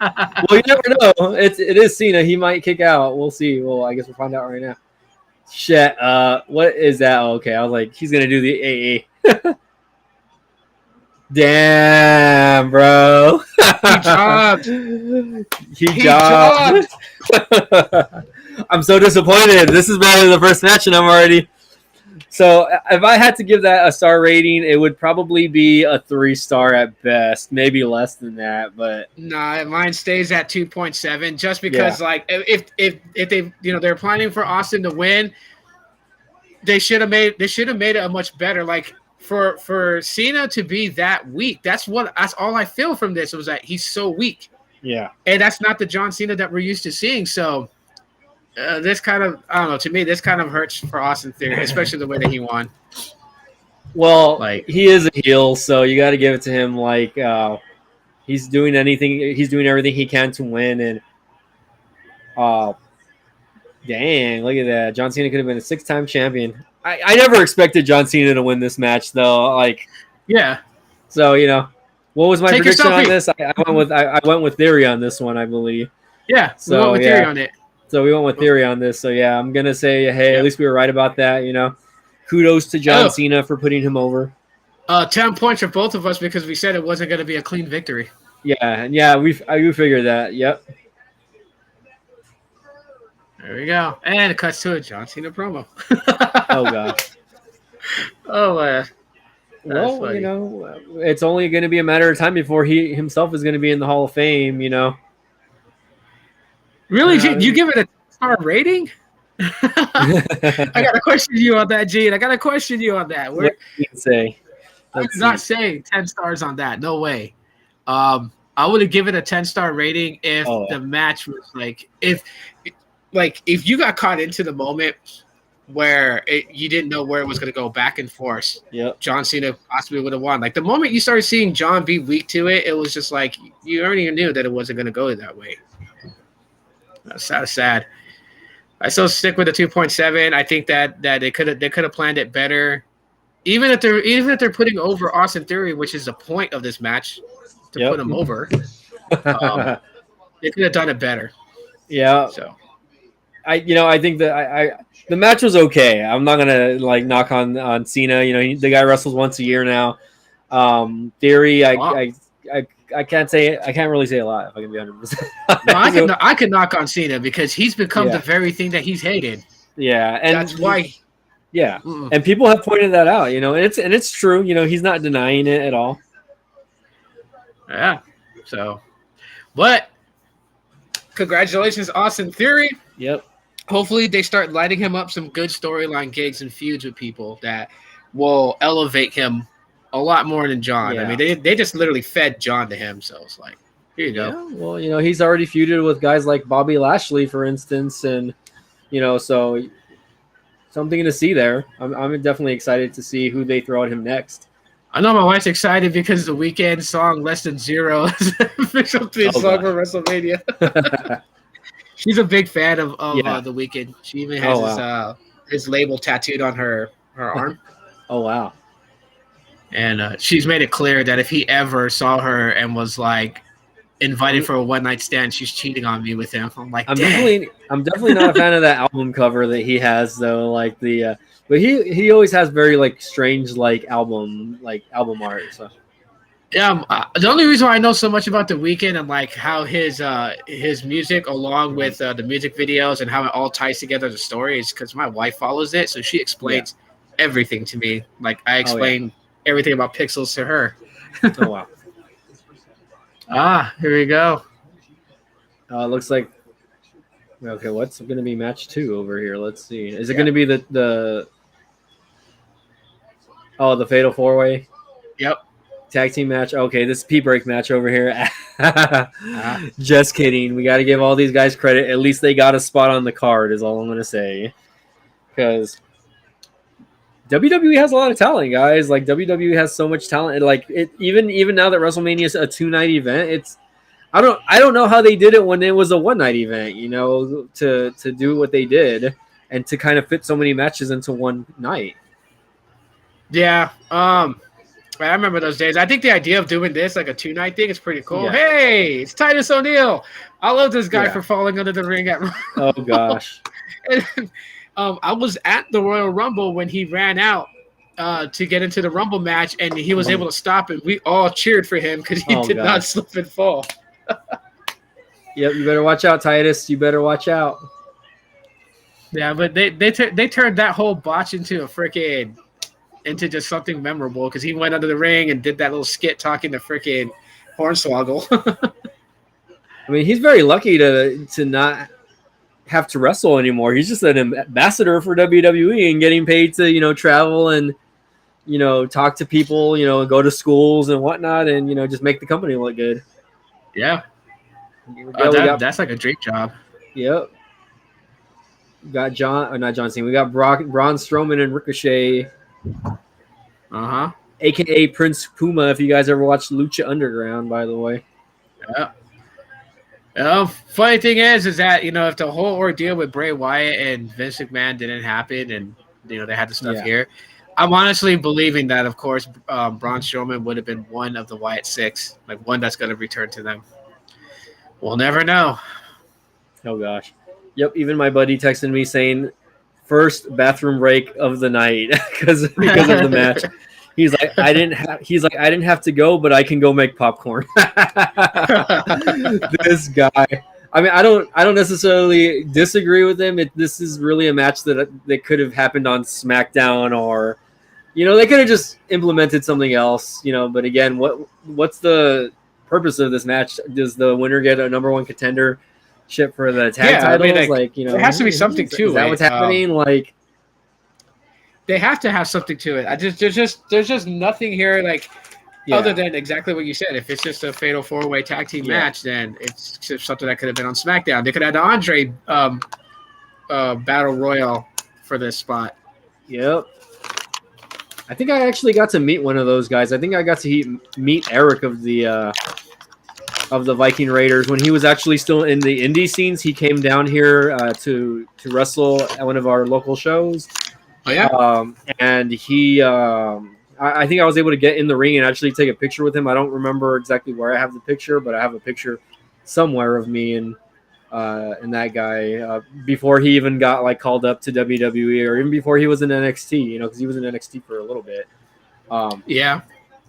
you never know. It is Cena. He might kick out. We'll see. Well, I guess we'll find out right now. Shit. What is that? Oh, okay, I was like, he's gonna do the AA. Damn, bro. He jobbed. He jobbed. I'm so disappointed. This is better than the first match, and I'm already. So if I had to give that a star rating, it would probably be a 3-star at best, maybe less than that. But nah, mine stays at 2.7, just because like if they they're planning for Austin to win, they should have made it a much better. Like for Cena to be that weak, that's all I feel from this. It was that he's so weak. Yeah, and that's not the John Cena that we're used to seeing. So. This kind of, I don't know, to me, this kind of hurts for Austin Theory, especially the way that he won. Well, he is a heel, so you got to give it to him. Like, he's doing everything he can to win. And, dang, look at that. John Cena could have been a 6-time champion. I never expected John Cena to win this match, though. Like, yeah. So, what was my prediction on this? I went with Theory on this one, I believe. Yeah, we went with Theory on it. So we went with Theory on this. So, yeah, I'm going to say, hey, at least we were right about that, Kudos to John Cena for putting him over. 10 points for both of us because we said it wasn't going to be a clean victory. Yeah, we figured that. Yep. There we go. And it cuts to a John Cena promo. Oh, God. Oh, Well, it's only going to be a matter of time before he himself is going to be in the Hall of Fame. Really, Gene? You give it a star rating? I gotta question you on that, Gene. I gotta question you on that. What do you say? I'm not saying 10 stars on that. No way. I would have given a 10-star rating if the match was if you got caught into the moment where you didn't know where it was going to go back and forth. Yep. John Cena possibly would have won. Like the moment you started seeing John be weak to it, it was just like you already knew that it wasn't going to go that way. That's sad. I still stick with the 2.7. I think that they could have planned it better. Even if they're putting over Austin Theory, which is the point of this match, to put him over, they could have done it better. Yeah. So, I think that the match was okay. I'm not gonna knock on Cena. The guy wrestles once a year now. Theory, I can't really say a lot if I can be 100%. No, I can knock on Cena because he's become the very thing that he's hated. Yeah, and that's why. Yeah, and people have pointed that out. And it's true. He's not denying it at all. Yeah. So, but congratulations, Austin Theory. Yep. Hopefully, they start lighting him up some good storyline gigs and feuds with people that will elevate him a lot more than John. Yeah. I mean, they just literally fed John to him, so it's like, here you go. Yeah, well, he's already feuded with guys like Bobby Lashley, for instance, and so something to see there. I'm definitely excited to see who they throw at him next. I know my wife's excited because the Weeknd song "Less Than Zero" is the official theme song for WrestleMania. She's a big fan of the Weeknd. She even has his label tattooed on her arm. Oh wow! And she's made it clear that if he ever saw her and was invited for a one-night stand, she's cheating on me with him. I'm like, I'm definitely not a fan of that album cover that he has though. But he always has very strange album art. So yeah, the only reason why I know so much about The Weeknd and how his music along with the music videos and how it all ties together the story is because my wife follows it, so she explains everything to me. I explain everything about Pixels to her. Oh wow! Here we go. Looks like what's going to be match 2 over here? Let's see. Is it going to be the Fatal 4-Way? Yep. Tag team match. Okay, this P-break match over here. Just kidding. We got to give all these guys credit. At least they got a spot on the card is all I'm going to say. Because WWE has a lot of talent, guys. WWE has so much talent. Even now that WrestleMania is a 2-night event, I don't know how they did it when it was a 1-night event, to do what they did and to kind of fit so many matches into one night. Yeah. I remember those days. I think the idea of doing this a 2-night thing is pretty cool. Yeah. Hey, it's Titus O'Neil. I love this guy for falling under the ring at Oh gosh. And, I was at the Royal Rumble when he ran out to get into the Rumble match, and he was able to stop it. We all cheered for him because he did not slip and fall. Yep, you better watch out, Titus. You better watch out. Yeah, but they turned that whole botch into just something memorable because he went under the ring and did that little skit talking to freaking Hornswoggle. I mean, he's very lucky to not have to wrestle anymore. He's just an ambassador for WWE and getting paid to travel and talk to people, go to schools and whatnot, and just make the company look good. Yeah, that's like a dream job. Yep. We got not John Cena. We got Braun Strowman and Ricochet. AKA Prince Puma. If you guys ever watched Lucha Underground, by the way. Yeah. Funny thing is that if the whole ordeal with Bray Wyatt and Vince McMahon didn't happen, and they had the stuff here, I'm honestly believing that, of course, Braun Strowman would have been one of the Wyatt Six, one that's going to return to them. We'll never know. Oh gosh. Yep. Even my buddy texted me saying, first bathroom break of the night because of the match. He's like, I didn't have to go, but I can go make popcorn. This guy. I mean, I don't necessarily disagree with him. This is really a match that could have happened on SmackDown or, they could have just implemented something else, but again, what's the purpose of this match? Does the winner get a number one contender ship for the tag titles? There has to be something to it. Is that what's happening? They have to have something to it. There's just nothing here other than exactly what you said. If it's just a fatal 4-way tag team match, then it's just something that could have been on SmackDown. They could have had the Andre Battle Royal for this spot. Yep. I think I actually got to meet one of those guys. I think I got to meet Eric of the Viking Raiders when he was actually still in the indie scenes. He came down here to wrestle at one of our local shows. Oh yeah. And he, I think I was able to get in the ring and actually take a picture with him. I don't remember exactly where I have the picture, but I have a picture somewhere of me and that guy before he even got called up to WWE, or even before he was in NXT. Because he was in NXT for a little bit. Yeah.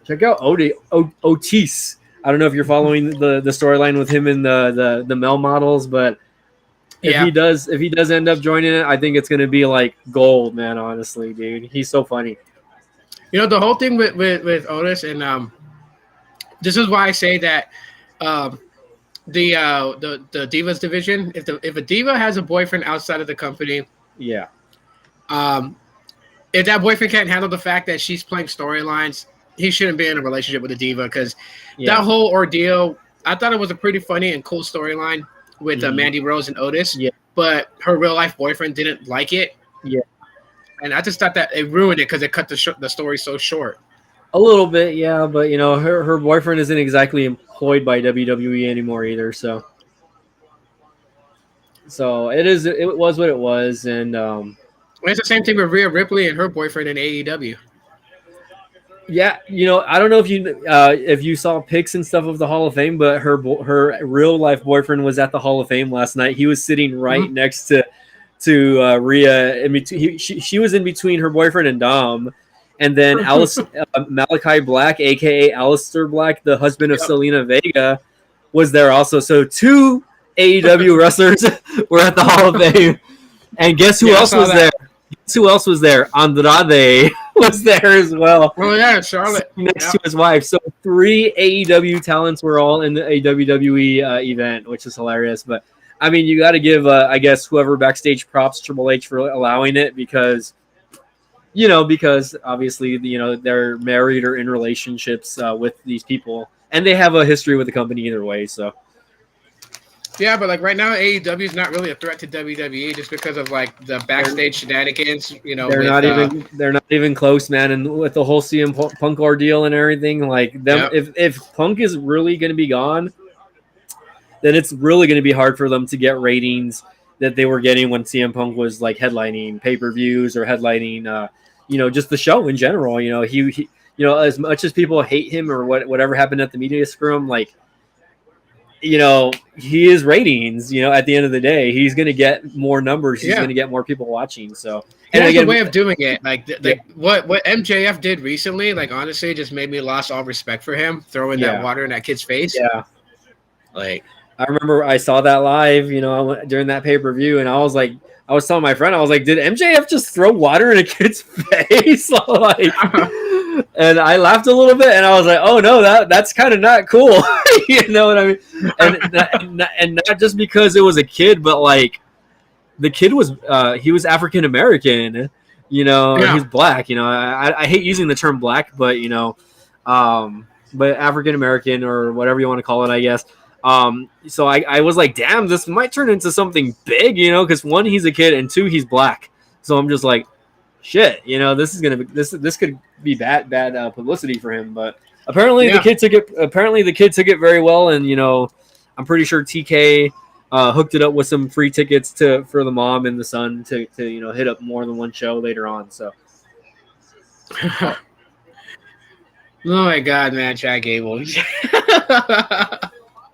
Check out Otis. I don't know if you're following the storyline with him and the Mel models, but if he does end up joining it, I think it's gonna be gold, man. Honestly, dude, he's so funny. The whole thing with Otis, and this is why I say that the Divas division, if a diva has a boyfriend outside of the company, yeah, if that boyfriend can't handle the fact that she's playing storylines, he shouldn't be in a relationship with a diva, because that whole ordeal, I thought it was a pretty funny and cool storyline with Mandy Rose and Otis, but her real life boyfriend didn't like it. Yeah. And I just thought that it ruined it because it cut the story so short. A little bit, yeah, but her boyfriend isn't exactly employed by WWE anymore either, so it was what it was, and it's the same thing with Rhea Ripley and her boyfriend in AEW. Yeah, I don't know if you saw pics and stuff of the Hall of Fame, but her real life boyfriend was at the Hall of Fame last night. He was sitting right next to Rhea. She was in between her boyfriend and Dom, and then Malachi Black, aka Aleister Black, the husband of Selena Vega, was there also. So 2 AEW wrestlers were at the Hall of Fame, and guess who else was there? Guess who else was there? Andrade was there as well. Oh yeah, Charlotte next to his wife. So 3 AEW talents were all in the WWE event, which is hilarious. But I mean, you got to give, I guess, whoever backstage props Triple H for allowing it, because obviously they're married or in relationships with these people, and they have a history with the company either way. So. Yeah, but right now AEW is not really a threat to WWE just because of the backstage shenanigans. They're not even close, man. And with the whole CM Punk ordeal and everything, if Punk is really going to be gone, then it's really going to be hard for them to get ratings that they were getting when CM Punk was headlining pay-per-views or headlining, just the show in general. He as much as people hate him or whatever happened at the media scrum, he is ratings, at the end of the day, he's going to get more numbers. He's going to get more people watching. So, and again, the way of doing it, what MJF did recently, honestly, just made me lost all respect for him, throwing that water in that kid's face. Yeah. I remember I saw that live, during that pay-per-view, and I was telling my friend, did MJF just throw water in a kid's face? And I laughed a little bit, and I was like, "Oh no, that's kind of not cool." You know what I mean? And not just because it was a kid, but the kid was he was African American, he's black. I hate using the term black, but but African American or whatever you want to call it, I guess. So I was like, damn, this might turn into something big, because 1, he's a kid, and 2, he's black. So I'm just like, shit, this is gonna be this could be bad publicity for him. But apparently the kid took it very well, and I'm pretty sure TK hooked it up with some free tickets for the mom and the son to hit up more than one show later on. So. Oh my God, man, Chad Gable.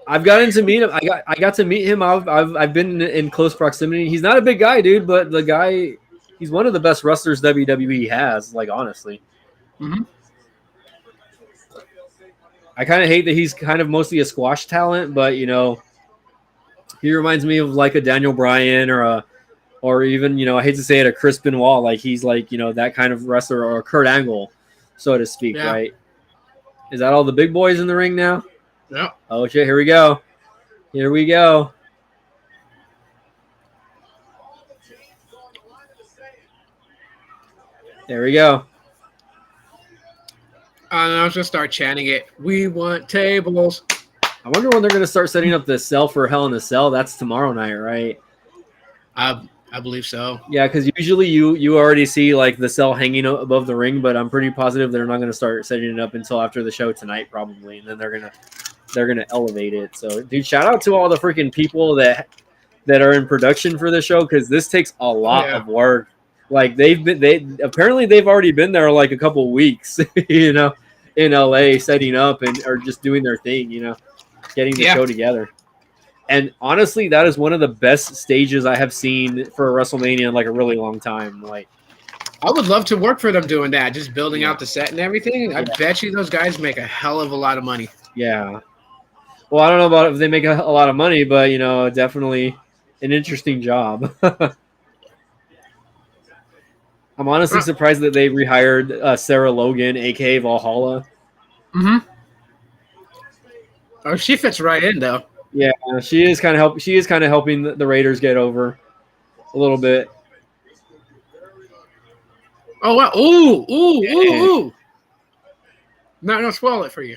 I've gotten to meet him. I got to meet him. I've been in close proximity. He's not a big guy, dude, but the guy, he's one of the best wrestlers WWE has. Honestly, I kind of hate that he's kind of mostly a squash talent, but he reminds me of a Daniel Bryan or or even I hate to say it, a Chris Benoit, like he's like that kind of wrestler, or a Kurt Angle, so to speak, Yeah. right? Is that all the big boys in the ring now? Yeah. Oh shit! Here we go. Here we go. There we go. And I was gonna start chanting it. We want tables. I wonder when they're gonna start setting up the cell for Hell in a Cell. That's tomorrow night, right? I believe so. Yeah, because usually you already see like the cell hanging above the ring, but I'm pretty positive they're not gonna start setting it up until after the show tonight, probably, and then they're gonna elevate it. So, dude, shout out to all the freaking people that are in production for the show, because this takes a lot of work. Like apparently they've already been there like a couple weeks, in LA setting up or just doing their thing, getting the show together. And honestly, that is one of the best stages I have seen for a WrestleMania in like a really long time. Like, I would love to work for them doing that, just building out the set and everything. I bet you those guys make a hell of a lot of money. Yeah. Well, I don't know about if they make a lot of money, but definitely an interesting job. I'm honestly surprised that they rehired Sarah Logan, aka Valhalla. Mm-hmm. Oh, she fits right in though. Yeah, she is kind of helping the Raiders get over a little bit. Oh wow! Ooh! Not gonna spoil it for you.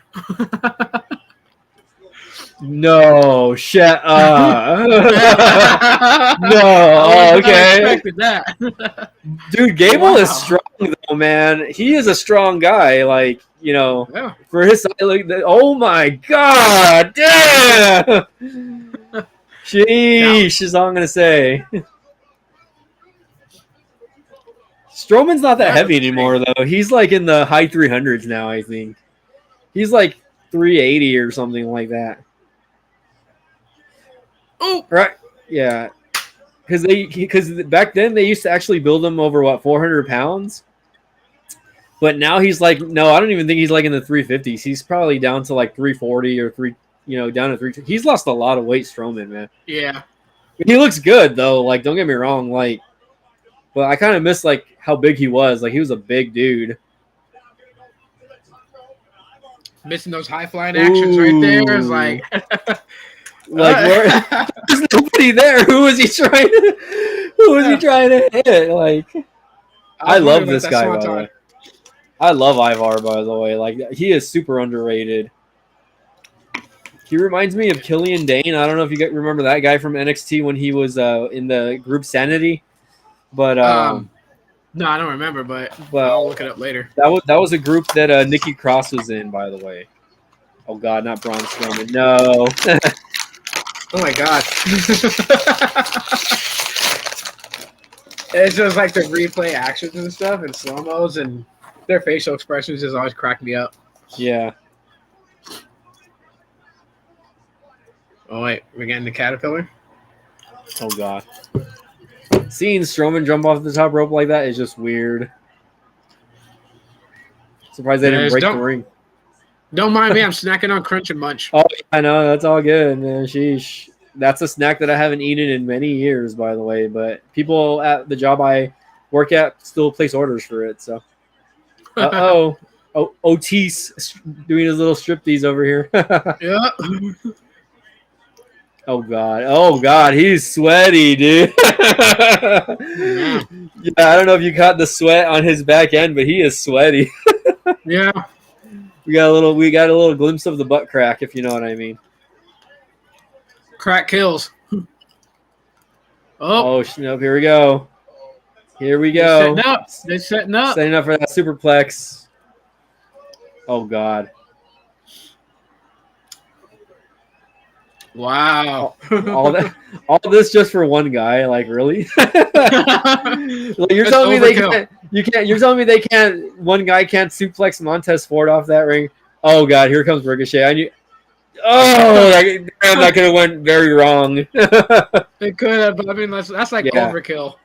No, shut up. No, okay. I expected that. Dude, Gable is strong though, man. He is a strong guy. Like, for his side, oh my god, damn. Sheesh, is all I'm gonna say. Strowman's not that heavy anymore though. He's like in the high 300s now, I think. He's like 380 or something like that. Oh, right, yeah, because back then they used to actually build him over 400 pounds, but now he's like, no, I don't even think he's like in the 350s. He's probably down to like 340 or down to 3. He's lost a lot of weight, Strowman, man. Yeah, he looks good though. Like, don't get me wrong, like, but I kind of miss like how big he was. Like, he was a big dude. Missing those high flying actions right there is like. There's nobody there. Who was he trying to hit? Like, I love this guy, by the way. I love Ivar, by the way. Like, he is super underrated. He reminds me of Killian Dane. I don't know if you remember that guy from NXT when he was in the group Sanity. But no, I don't remember, but I'll look it up later. That was a group that Nikki Cross was in, by the way. Oh God, not Braun Strowman. No. Oh my God. It's just like the replay actions and stuff and slow-mos, and their facial expressions just always crack me up. Yeah. Oh wait, we're getting the caterpillar? Oh God. Seeing Strowman jump off the top rope like that is just weird. Surprised they didn't break the ring. Don't mind me, I'm snacking on Crunch and Munch. Oh, I know, that's all good, man. Sheesh. That's a snack that I haven't eaten in many years, by the way. But people at the job I work at still place orders for it. So, oh, Otis doing his little striptease over here. Yeah. Oh God, he's sweaty, dude. Yeah, I don't know if you caught the sweat on his back end, but he is sweaty. Yeah. We got a little glimpse of the butt crack, if you know what I mean. Crack kills. Oh, nope, here we go. Here we go. They're setting up. Setting up for that superplex. Oh God. Wow. all this just for one guy, like, really? Like, you're telling me they can't one guy can't suplex Montez Ford off that ring? Oh God, here comes Ricochet. That could have went very wrong. It could have, but I mean that's like overkill.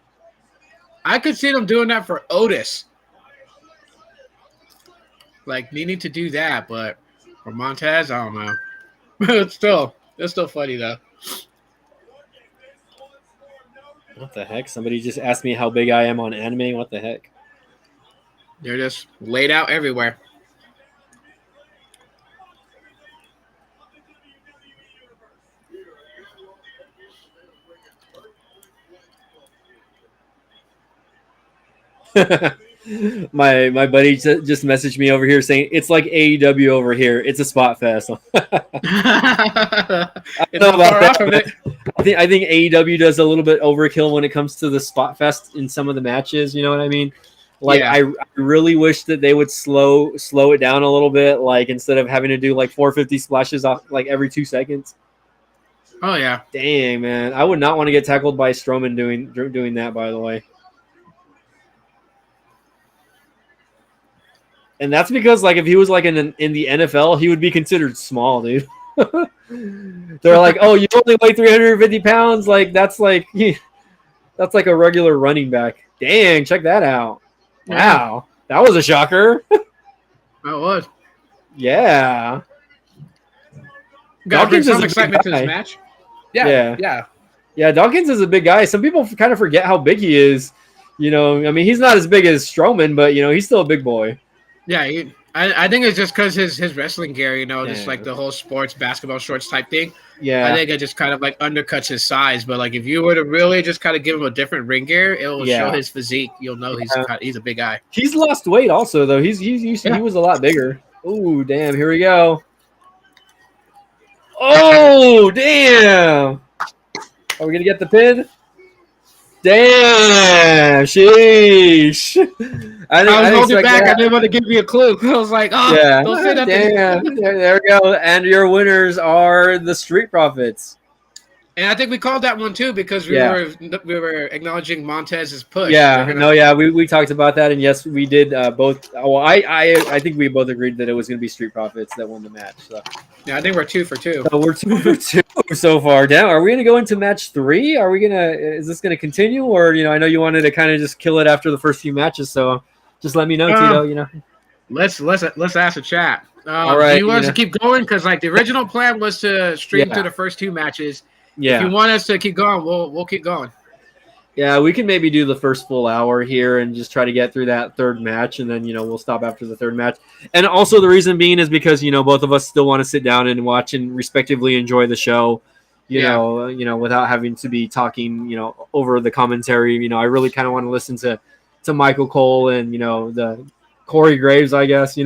I could see them doing that for Otis. Like needing to do that, but for Montez, I don't know. It's still funny though. What the heck? Somebody just asked me how big I am on anime. What the heck? They're just laid out everywhere. my buddy just messaged me over here saying it's like AEW over here. It's a spot fest. I don't know about that. I think AEW does a little bit overkill when it comes to the spot fest in some of the matches. You know what I mean? Like I really wish that they would slow it down a little bit. Like instead of having to do like 450 splashes off like every 2 seconds. Oh yeah. Dang man, I would not want to get tackled by Strowman doing that. By the way. And that's because, like, if he was like in the NFL, he would be considered small, dude. They're like, "Oh, you only weigh 350 pounds. Like, that's like a regular running back." Dang, check that out! Wow, that was a shocker. That was. Yeah. Got some excitement to this match. Yeah. Dawkins is a big guy. Some people kind of forget how big he is. You know, I mean, he's not as big as Strowman, but you know, he's still a big boy. Yeah, I think it's just because his wrestling gear, you know, just like the whole sports basketball shorts type thing. Yeah, I think it just kind of like undercuts his size. But like, if you were to really just kind of give him a different ring gear, it will show his physique. You'll know he's a big guy. He's lost weight also, though. He was a lot bigger. Oh damn! Here we go. Oh damn! Are we gonna get the pin? Damn! Sheesh! I was holding back. I didn't want to give you a clue. I was like, "Oh, yeah, don't say that." Damn! There we go. And your winners are the Street Profits. And I think we called that one too because we were acknowledging Montez's push. We talked about that, and yes, we did both. Well, I think we both agreed that it was going to be Street Profits that won the match. So. Yeah, I think we're 2 for 2. So we're 2 for 2 so far. Now, are we going to go into match 3? Is this going to continue, or I know you wanted to kind of just kill it after the first few matches, so just let me know, Tito. Let's ask the chat. All right, do you want us to keep going? Because like the original plan was to stream to the first 2 matches. Yeah. If you want us to keep going, we'll keep going. Yeah, we can maybe do the first full hour here and just try to get through that third match, and then we'll stop after the third match. And also the reason being is because both of us still want to sit down and watch and respectively enjoy the show. You know, without having to be talking over the commentary. I really kind of want to listen to Michael Cole and the Corey Graves. I guess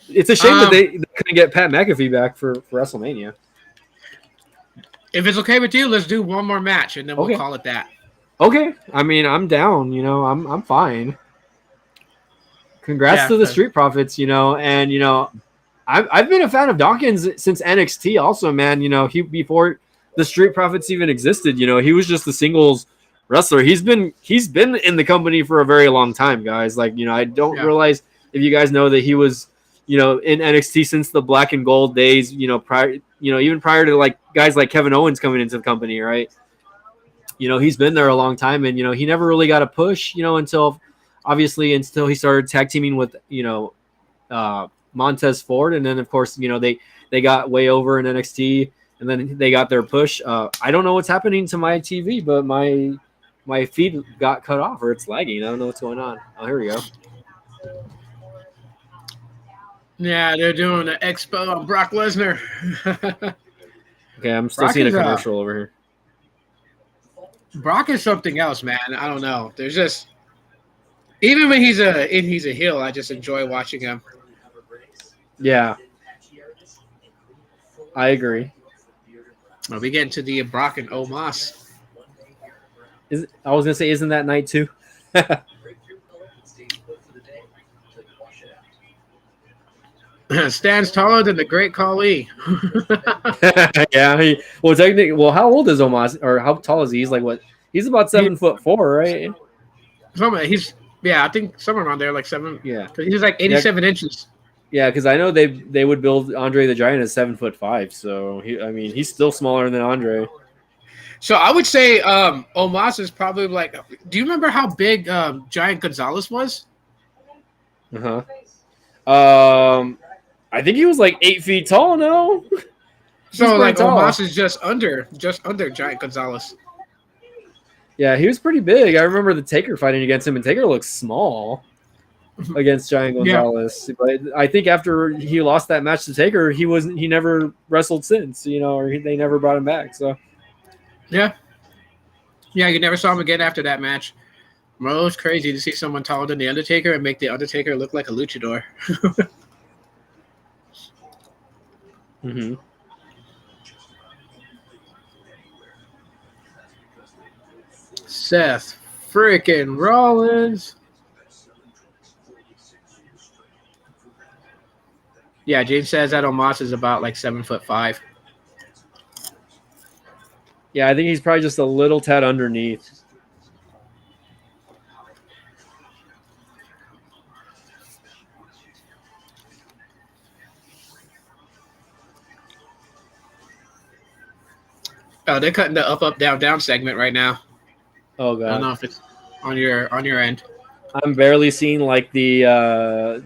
it's a shame that they couldn't get Pat McAfee back for WrestleMania. If it's okay with you, let's do one more match and then we'll call it that. Okay. I mean, I'm down. I'm fine. Congrats to the Street Profits. And I've been a fan of Dawkins since NXT. Also, man. He before the Street Profits even existed. He was just the singles wrestler. He's been in the company for a very long time, guys. Like I don't realize if you guys know that he was in NXT since the Black and Gold days. Prior. Even prior to like guys like Kevin Owens coming into the company, right? He's been there a long time, and he never really got a push, until he started tag teaming with Montez Ford, and then of course they got way over in NXT, and then they got their push. I don't know what's happening to my TV, but my feed got cut off or it's lagging. I don't know what's going on. Oh, here we go. Yeah, they're doing an expo on Brock Lesnar. Okay, I'm still seeing a commercial over here. Brock is something else, man. I don't know. There's just even when he's a heel, I just enjoy watching him. Yeah, I agree. Well, we get into the Brock and Omos. I was gonna say, isn't that night too? Stands taller than the Great Khali. Yeah, technically, how old is Omos, or how tall is he? He's like what? He's about 7'4", right? I think somewhere around there, like 7. Yeah, he's like 87 inches. Yeah, because I know they would build Andre the Giant at 7'5", so he's still smaller than Andre. So I would say Omos is probably like. Do you remember how big Giant Gonzalez was? I think he was like 8 feet tall. No, so like Omos is just under Giant Gonzalez. Yeah, he was pretty big. I remember the Taker fighting against him, and Taker looks small against Giant Gonzalez. Yeah. But I think after he lost that match to Taker, he never wrestled since, or they never brought him back. So yeah, you never saw him again after that match. Well, it was crazy to see someone taller than the Undertaker and make the Undertaker look like a luchador. Mm-hmm. Seth freaking Rollins. Yeah, James says that Omos is about like 7'5". Yeah, I think he's probably just a little tad underneath. Oh, they're cutting the up, down, down segment right now. Oh god. I don't know if it's on your end. I'm barely seeing like they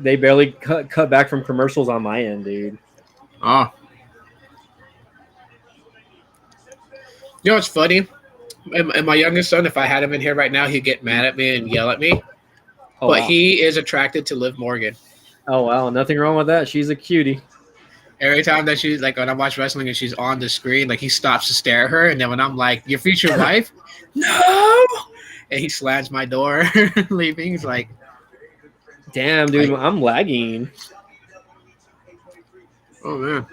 barely cut back from commercials on my end, dude. Oh. You know what's funny? And my youngest son, if I had him in here right now, he'd get mad at me and yell at me. Oh, but wow. He is attracted to Liv Morgan. Oh wow, nothing wrong with that. She's a cutie. Every time that she's like, when I watch wrestling and she's on the screen, like he stops to stare at her, and then when I'm like, "Your future wife," no, and he slams my door, leaving. He's like, "Damn, dude, I'm lagging." Oh man.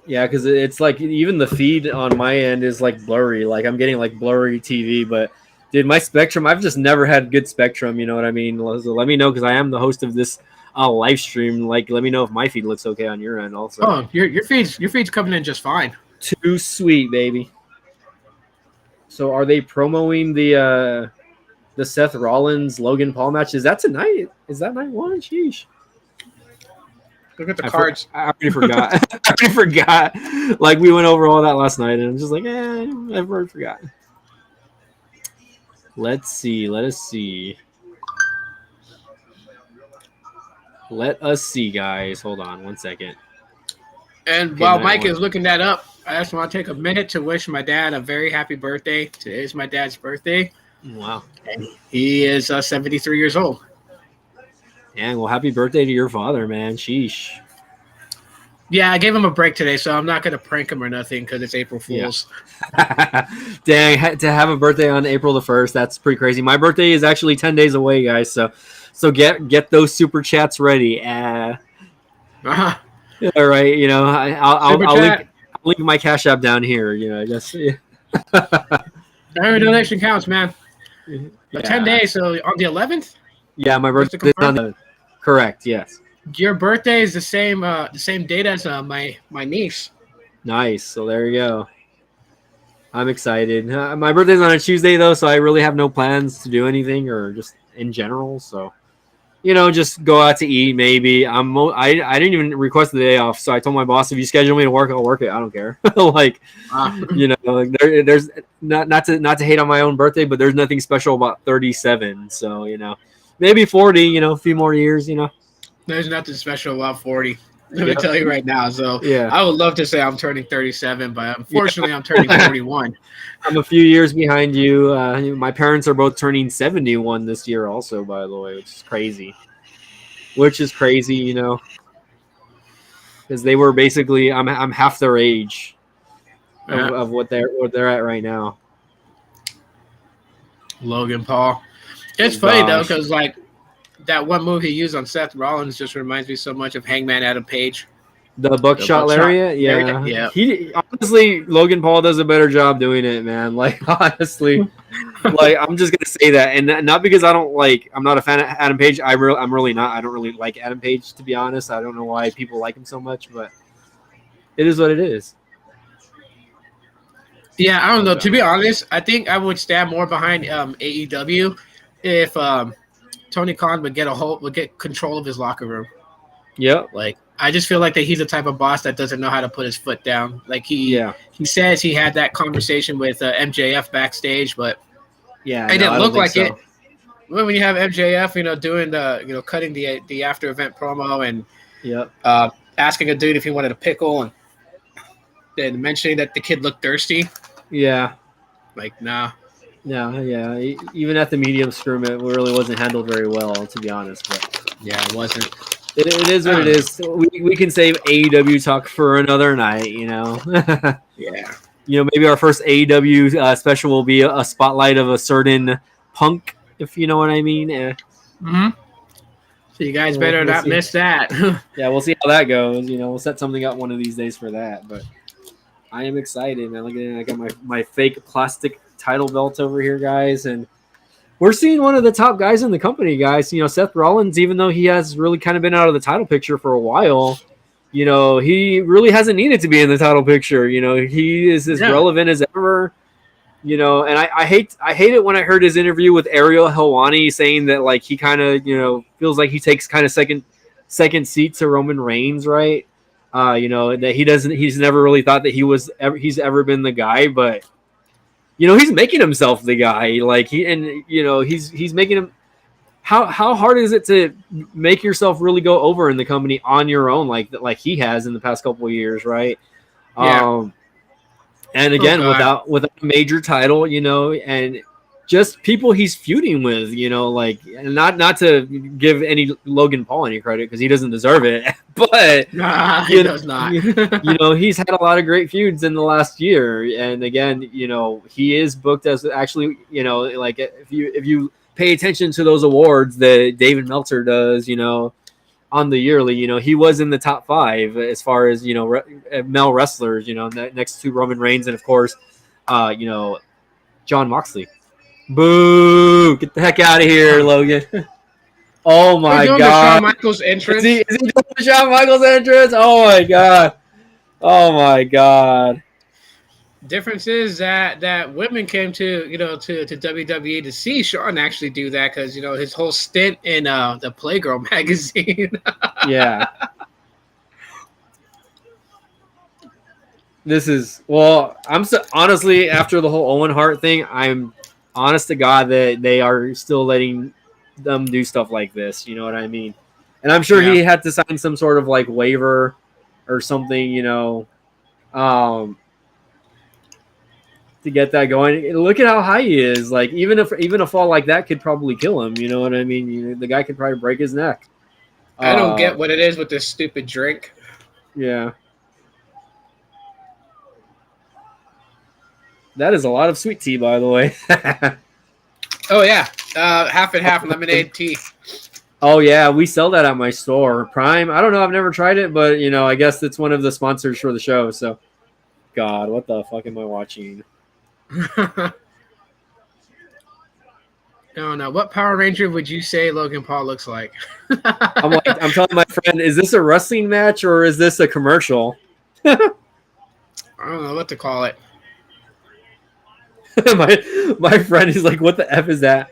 Yeah, because it's like even the feed on my end is like blurry. Like I'm getting like blurry TV, but dude, my Spectrum, I've just never had good Spectrum. You know what I mean? So let me know because I am the host of this live stream. Like, let me know if my feed looks okay on your end also. Oh, your feed's coming in just fine. Too sweet, baby. So are they promoting the Seth Rollins Logan Paul match? Is that tonight? Is that night one? Sheesh. Look at the cards. I already forgot. I already forgot. Like we went over all that last night, and I'm just like, I've already forgotten. Let's see. Let us see. Let us see, guys. Hold on 1 second. And okay, while Mike is looking that up, I just want to take a minute to wish my dad a very happy birthday. Today is my dad's birthday. Wow. And he is 73 years old. Dang, well, happy birthday to your father, man. Sheesh. Yeah, I gave him a break today, so I'm not going to prank him or nothing because it's April Fool's. Yeah. Dang, to have a birthday on April the 1st, that's pretty crazy. My birthday is actually 10 days away, guys, so get those super chats ready. All right, I'll link my Cash App down here. I guess. Yeah. Every donation counts, man. Yeah. 10 days, so on the 11th. Yeah, my birthday is on the. Correct. Yes. Your birthday is the same date as my niece. Nice. So there you go. I'm excited. My birthday's on a Tuesday though, so I really have no plans to do anything or just in general. So. Just go out to eat. Maybe I didn't even request the day off, so I told my boss, if you schedule me to work, I'll work it. I don't care. There's not to hate on my own birthday, but there's nothing special about 37. So maybe 40. A few more years. There's nothing special about 40. Let me tell you right now. So yeah, I would love to say I'm turning 37, but unfortunately I'm turning 41. I'm a few years behind you. My parents are both turning 71 this year also, by the way, which is crazy. Because they were basically I'm half their age of what they're at right now. Logan Paul. It's funny though, because like that one move he used on Seth Rollins just reminds me so much of Hangman Adam Page. The buckshot lariat? Yeah. Honestly, Logan Paul does a better job doing it, man. Like, honestly, like I'm just gonna say that, and not because I'm not a fan of Adam Page. I'm really not. I don't really like Adam Page, to be honest. I don't know why people like him so much, but it is what it is. Yeah, I don't know. To be honest, I think I would stand more behind AEW if Tony Khan would get control of his locker room. Yeah, like I just feel like that he's the type of boss that doesn't know how to put his foot down. Like he says he had that conversation with MJF backstage, but it didn't look like it. When you have MJF, doing the cutting the after event promo and asking a dude if he wanted a pickle and then mentioning that the kid looked thirsty. Yeah. Like, nah. Yeah. Even at the medium scrum, it really wasn't handled very well, to be honest. But yeah, it wasn't. It is what it is. We can save AEW talk for another night. Yeah. Maybe our first AEW special will be a spotlight of a certain Punk, if you know what I mean. Mm-hmm. So you guys better not miss that. Yeah, we'll see how that goes. We'll set something up one of these days for that. But I am excited, man. Look at it. I got my fake plastic title belt over here, guys, and we're seeing one of the top guys in the company, guys. Seth Rollins, even though he has really kind of been out of the title picture for a while, he really hasn't needed to be in the title picture. He is as relevant as ever. And I hate it when I heard his interview with Ariel Helwani saying that like he kind of feels like he takes kind of second seat to Roman Reigns, right? That he's never really thought that he's ever been the guy, but he's making himself the guy. Like he's making him. How hard is it to make yourself really go over in the company on your own, like he has in the past couple of years, right? Yeah. And again, without a major title, and just people he's feuding with, not to give any Logan Paul any credit because he doesn't deserve it, but he does not. He's had a lot of great feuds in the last year, and again, he is booked as actually, like if you pay attention to those awards that David Meltzer does, on the yearly, he was in the top 5 as far as male wrestlers, next to Roman Reigns and of course, John Moxley. Boo! Get the heck out of here, Logan. Oh my god! Shawn Michaels entrance. Is he doing the Shawn Michaels entrance? Oh my god! Oh my god! Difference is that women came to WWE to see Shawn actually do that because his whole stint in the Playgirl magazine. Yeah. Honestly, after the whole Owen Hart thing, I'm honest to God that they are still letting them do stuff like this. You know what I mean? And I'm sure he had to sign some sort of like waiver or something, to get that going. Look at how high he is. Like even a fall like that could probably kill him. You know what I mean? The guy could probably break his neck. I don't get what it is with this stupid drink. Yeah. That is a lot of sweet tea, by the way. Oh yeah, half and half lemonade tea. Oh yeah, we sell that at my store. Prime. I don't know. I've never tried it, but I guess it's one of the sponsors for the show. So, God, what the fuck am I watching? No. What Power Ranger would you say Logan Paul looks like? I'm telling my friend, is this a wrestling match or is this a commercial? I don't know what to call it. my friend is like, what the F is that?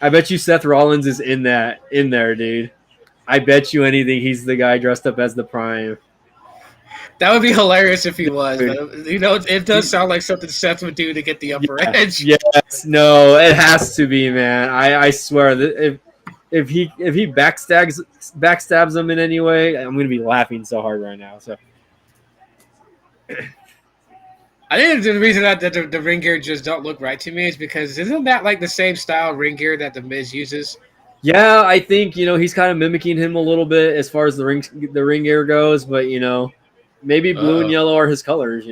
I bet you Seth Rollins is in there, dude. I bet you anything he's the guy dressed up as the Prime. That would be hilarious if he was. But, it does sound like something Seth would do to get the upper edge. Yes, no, it has to be, man. I swear that if he backstabs him in any way, I'm gonna be laughing so hard right now. So I think the reason that the ring gear just don't look right to me is because isn't that like the same style ring gear that the Miz uses? Yeah, I think he's kind of mimicking him a little bit as far as the ring gear goes, but maybe blue and yellow are his colors.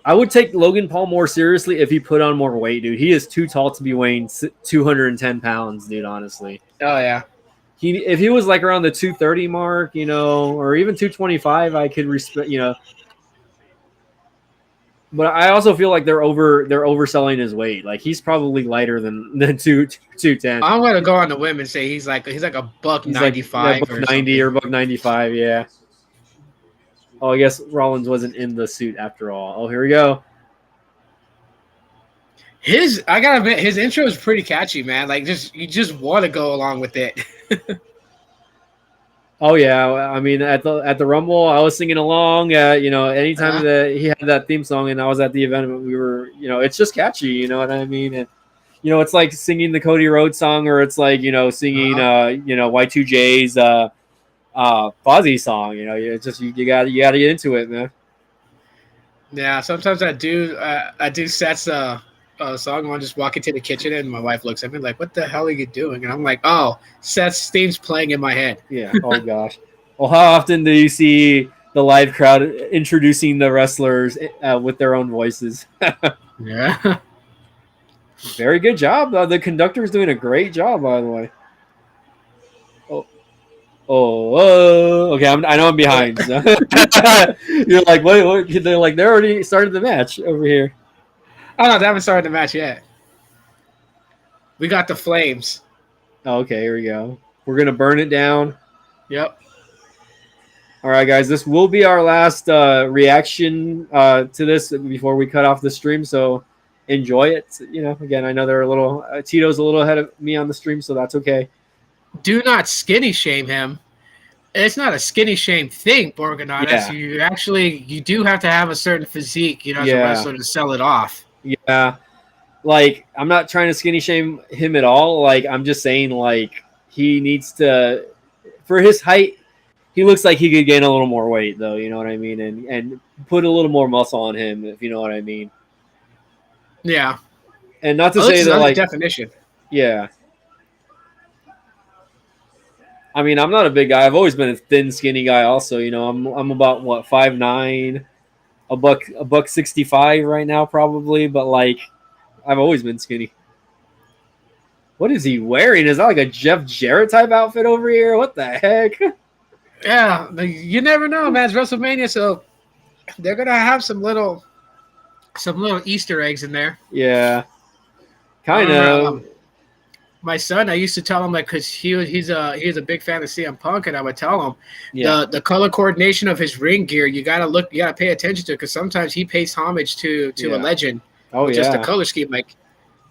I would take Logan Paul more seriously if he put on more weight, dude. He is too tall to be weighing 210 pounds, dude. Honestly. Oh yeah. If he was like around the 230 mark, or even 225, I could respect, But I also feel like they're overselling his weight. Like he's probably lighter than 210. I'm gonna go on the women and say he's like a $1.95 like, $1.90 or $1.95. Yeah. Oh, I guess Rollins wasn't in the suit after all. Oh, here we go. I gotta admit, his intro is pretty catchy, man. Like you just want to go along with it. Oh yeah, I mean at the Rumble, I was singing along. Anytime that he had that theme song, and I was at the event, we were, it's just catchy. You know what I mean? And it's like singing the Cody Rhodes song, or it's like singing Y2J's Fozzy song. You know, it's just you gotta get into it, man. Yeah, sometimes I do Seth's song. I'll just walk into the kitchen and my wife looks at me like, "What the hell are you doing?" And I'm like, "Oh, Seth's theme's playing in my head." Yeah. Oh gosh. Well, how often do you see the live crowd introducing the wrestlers with their own voices? Yeah. Very good job. The conductor's doing a great job, by the way. Okay. I know I'm behind. So. You're like, what? They're like, they already started the match over here. Oh no, they haven't started the match yet. We got the flames. Oh, okay, here we go. We're gonna burn it down. Yep. All right, guys. This will be our last reaction to this before we cut off the stream. So enjoy it. You know, again, I know they're a little Tito's a little ahead of me on the stream, so that's okay. Do not skinny shame him. It's not a skinny shame thing, Borgonatus. Yeah. You do have to have a certain physique, as a wrestler to sell it off. Yeah. Like, I'm not trying to skinny shame him at all. Like, I'm just saying, like, he needs to, for his height, he looks like he could gain a little more weight, though. You know what I mean? And put a little more muscle on him, if you know what I mean. Yeah. And not to say that, like, definition. Yeah. I mean, I'm not a big guy. I've always been a thin, skinny guy. Also, you know, I'm about 5'9", a buck 65 right now, probably. But like, I've always been skinny. What is he wearing? Is that like a Jeff Jarrett type outfit over here? What the heck? Yeah, you never know, man. It's WrestleMania, so they're gonna have some little Easter eggs in there. Yeah, kind of. My son, I used to tell him, like, because he's a big fan of CM Punk, and I would tell him the color coordination of his ring gear, you gotta pay attention to, because sometimes he pays homage to a legend. Oh, just the color scheme, like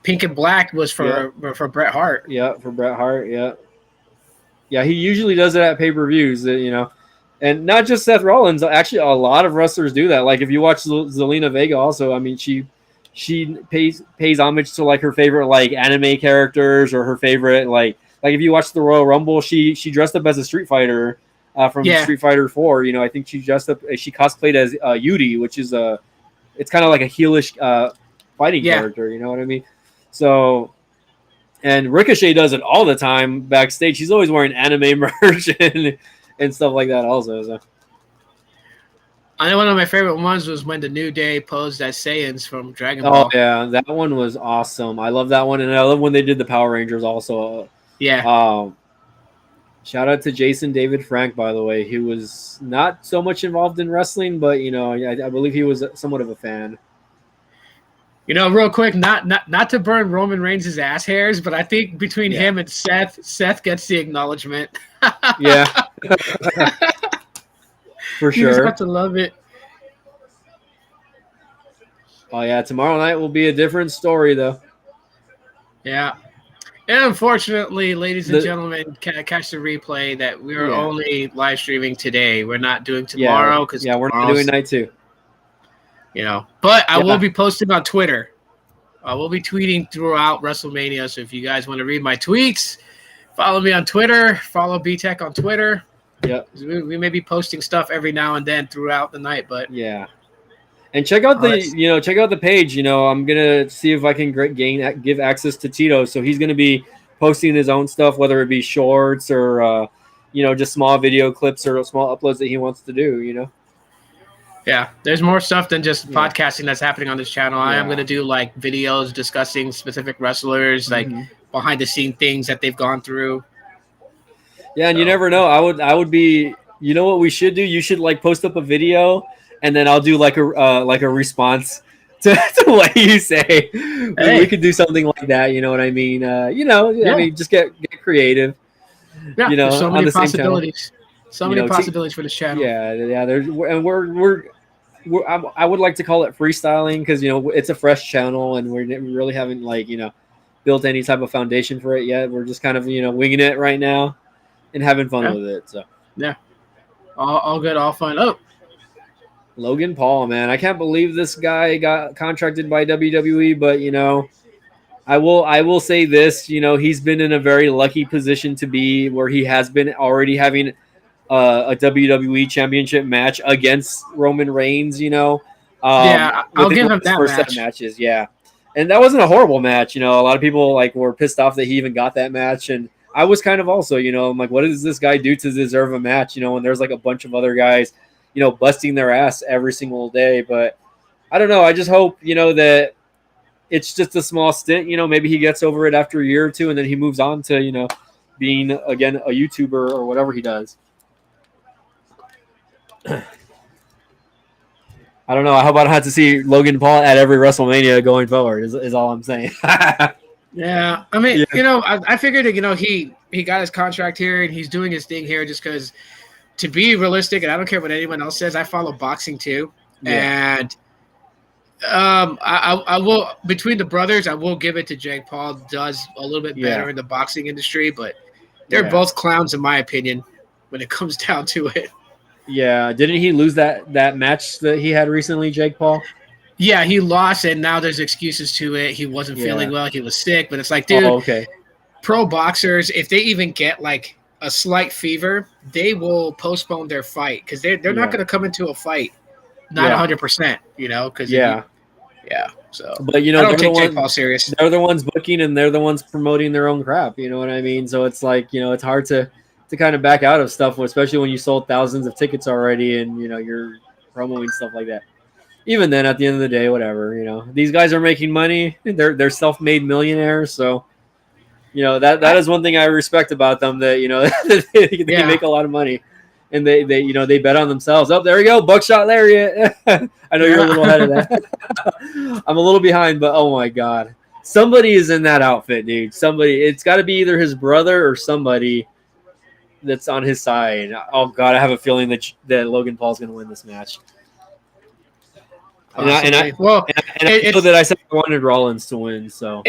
pink and black was for Bret Hart. Yeah, for Bret Hart. Yeah, he usually does it at pay-per-views, you know, and not just Seth Rollins. Actually, a lot of wrestlers do that. Like, if you watch Zelina Vega, also, I mean, she pays homage to like her favorite like anime characters, or her favorite like if you watch the Royal Rumble, she dressed up as a Street Fighter from Street Fighter 4. You know, I think she cosplayed as Yuri, which is it's kind of like a heelish fighting character. You know what I mean? So, and Ricochet does it all the time backstage. He's always wearing anime merch and stuff like that also. So. I know one of my favorite ones was when the New Day posed as Saiyans from Dragon Ball. Oh, yeah. That one was awesome. I love that one. And I love when they did the Power Rangers also. Yeah. Shout out to Jason David Frank, by the way. He was not so much involved in wrestling, but, you know, I believe he was somewhat of a fan. You know, real quick, not to burn Roman Reigns' ass hairs, but I think between him and Seth gets the acknowledgement. Yeah. For sure. You just have to love it. Oh, yeah. Tomorrow night will be a different story, though. Yeah. And unfortunately, ladies and gentlemen, catch the replay that we are only live streaming today. We're not doing tomorrow. We're not doing night 2. You know, but I will be posting on Twitter. I will be tweeting throughout WrestleMania. So if you guys want to read my tweets, follow me on Twitter. Follow BTech on Twitter. Yep. We may be posting stuff every now and then throughout the night, but yeah. And check out the page. You know, I'm gonna see if I can give access to Tito. So he's gonna be posting his own stuff, whether it be shorts or just small video clips or small uploads that he wants to do. You know. Yeah, there's more stuff than just podcasting that's happening on this channel. I am gonna do like videos discussing specific wrestlers, like behind the scene things that they've gone through. Yeah, and you never know. I would be. You know what we should do? You should like post up a video, and then I'll do like a response to what you say. Hey. We could do something like that. You know what I mean? I mean, just get creative. Yeah, you know, there's so many possibilities. So many possibilities for this channel. Yeah. There's I would like to call it freestyling because it's a fresh channel and we really haven't built any type of foundation for it yet. We're just kind of winging it right now. And having fun with it, so all good, all fun. Oh, Logan Paul, man, I can't believe this guy got contracted by WWE. But I will say this: he's been in a very lucky position to be where he has been already having a WWE Championship match against Roman Reigns. I'll give him that first set match. of matches. Yeah, and that wasn't a horrible match. A lot of people were pissed off that he even got that match, and I was kind of also. I'm like, what does this guy do to deserve a match? When there's like a bunch of other guys, busting their ass every single day. But I don't know. I just hope that it's just a small stint. Maybe he gets over it after a year or two, and then he moves on to being again a YouTuber or whatever he does. I don't know. I hope I don't have to see Logan Paul at every WrestleMania going forward. Is all I'm saying. Yeah, I mean, I figured that he got his contract here and he's doing his thing here just because. To be realistic, and I don't care what anyone else says, I follow boxing too, and I will between the brothers, I will give it to Jake Paul. Does a little bit better in the boxing industry, but they're both clowns in my opinion when it comes down to it. Yeah, didn't he lose that match that he had recently, Jake Paul? Yeah, he lost, and now there's excuses to it. He wasn't feeling well. He was sick, but it's like, dude, okay. Pro boxers, if they even get like a slight fever, they will postpone their fight because they're not going to come into a fight not 100%, because so but I don't take Jake Paul serious. They're the ones booking and they're the ones promoting their own crap, you know what I mean? So it's like, it's hard to kind of back out of stuff, especially when you sold thousands of tickets already and you're promoting stuff like that. Even then, at the end of the day, whatever, these guys are making money. They're self-made millionaires, so that is one thing I respect about them, that they make a lot of money, and they bet on themselves. Oh, there we go, buckshot lariat. I know you're a little ahead of that. I'm a little behind, but oh my god, somebody is in that outfit, dude. Somebody, it's got to be either his brother or somebody that's on his side. Oh god, I have a feeling that Logan Paul's going to win this match. And I know that I said I wanted Rollins to win, so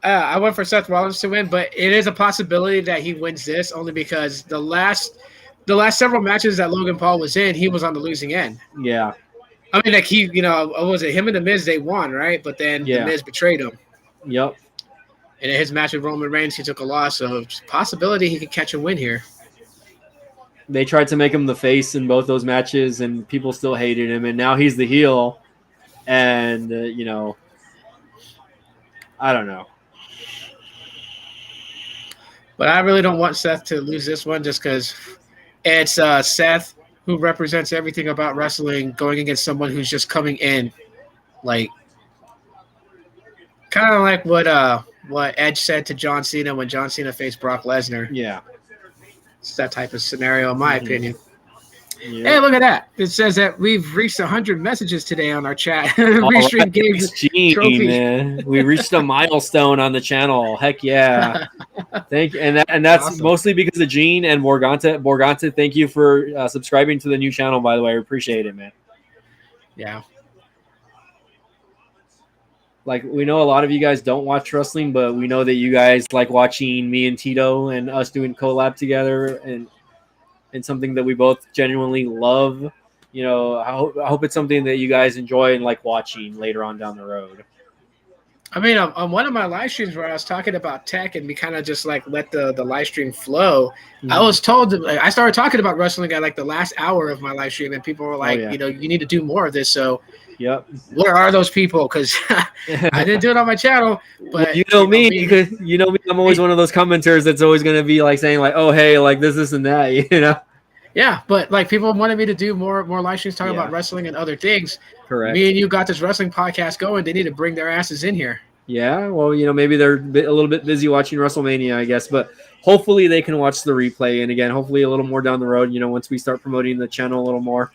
I went for Seth Rollins to win, but it is a possibility that he wins this only because the last several matches that Logan Paul was in, he was on the losing end. Yeah. I mean, like was it him and The Miz, they won, right? But then The Miz betrayed him. Yep. And in his match with Roman Reigns, he took a loss, so it's a possibility he could catch a win here. They tried to make him the face in both those matches, and people still hated him, and now he's the heel, and, I don't know. But I really don't want Seth to lose this one just because it's Seth, who represents everything about wrestling, going against someone who's just coming in, like kind of like what Edge said to John Cena when John Cena faced Brock Lesnar. Yeah, it's that type of scenario, in my opinion. Yeah. Hey, look at that! It says that we've reached 100 messages today on our chat. Restream Games trophy. Man. We reached a milestone on the channel. Heck yeah! Thank you, and that's awesome. Mostly because of Gene and Morgante. Morgante, thank you for subscribing to the new channel. By the way, I appreciate it, man. Yeah. Like, we know a lot of you guys don't watch wrestling, but we know that you guys like watching me and Tito and us doing collab together, and something that we both genuinely love. I hope it's something that you guys enjoy and like watching later on down the road. I mean, on one of my live streams where I was talking about tech and we kind of just like let the live stream flow, I was told I started talking about wrestling at like the last hour of my live stream, and people were like, you need to do more of this. So where are those people? Because I didn't do it on my channel. But well, me, because I'm always one of those commenters that's always going to be like saying like, oh, hey, like this and that, Yeah, but like people wanted me to do more live streams talking about wrestling and other things. Correct. Me and you got this wrestling podcast going. They need to bring their asses in here. Yeah, well, maybe they're a little bit busy watching WrestleMania, I guess, but hopefully they can watch the replay. And again, hopefully a little more down the road, once we start promoting the channel a little more.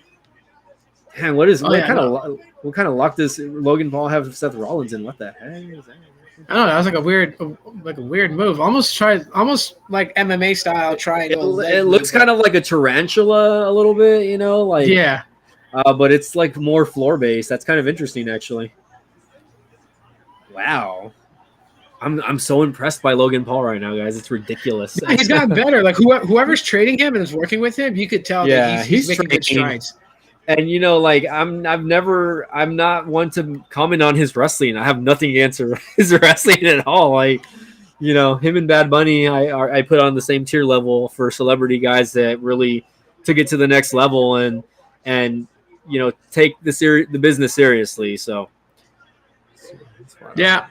Man, what kind of luck does Logan Paul have Seth Rollins in? What the heck is that? I don't know. That was like a weird move. Almost like MMA style triangle. It looks kind of like a tarantula a little bit, like but it's like more floor based. That's kind of interesting, actually. Wow, I'm so impressed by Logan Paul right now, guys. It's ridiculous. He's gotten better. Like whoever's trading him and is working with him, you could tell that he's making good strides. And I'm not one to comment on his wrestling. I have nothing against his wrestling at all. Like, You know, him and Bad Bunny, I put on the same tier level for celebrity guys that really took it to the next level and you know take the business seriously. So Yeah,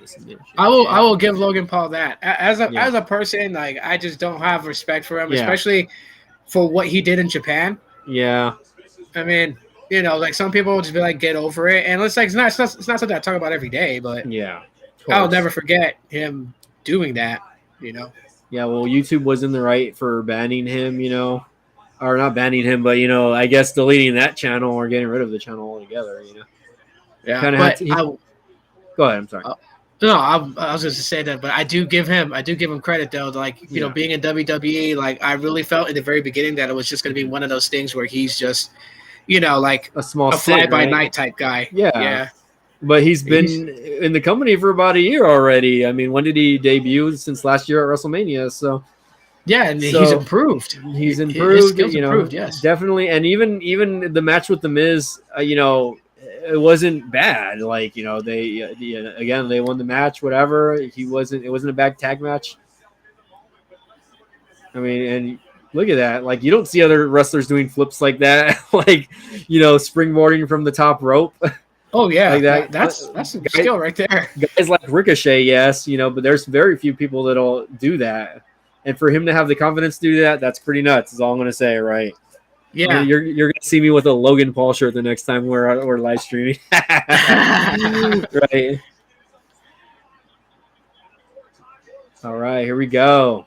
I will give Logan Paul that. As a person, like I just don't have respect for him, especially for what he did in Japan. Yeah, I mean, you know, like some people will just be like, get over it, and it's like it's not something I talk about every day, but yeah, I'll never forget him doing that. You know. Yeah, well, YouTube was in the right for banning him, you know, or not banning him, but you know, I guess deleting that channel or getting rid of the channel altogether. You know. Yeah, kind of had to. Go ahead. I'm sorry. No, I was just to say that, but I do give him credit though. Like you know, being in WWE, like I really felt in the very beginning that it was just going to be one of those things where he's just, you know, like a fly by night type guy. Yeah. But he's been in the company for about a year already. I mean, when did he debut? Since last year at WrestleMania. So yeah, and he's improved. He's improved. His skills improved, yes, definitely. And even the match with the Miz, you know, it wasn't bad. Like you know, they again they won the match. Whatever. It wasn't a bad tag match. I mean, and look at that. Like you don't see other wrestlers doing flips like that. Like you know, springboarding from the top rope. Oh yeah, like that. That's some skill right there. Guys like Ricochet, yes, you know, but there's very few people that'll do that. And for him to have the confidence to do that, that's pretty nuts. Is all I'm gonna say, right? Yeah, you're gonna see me with a Logan Paul shirt the next time we're live streaming, right? All right, here we go.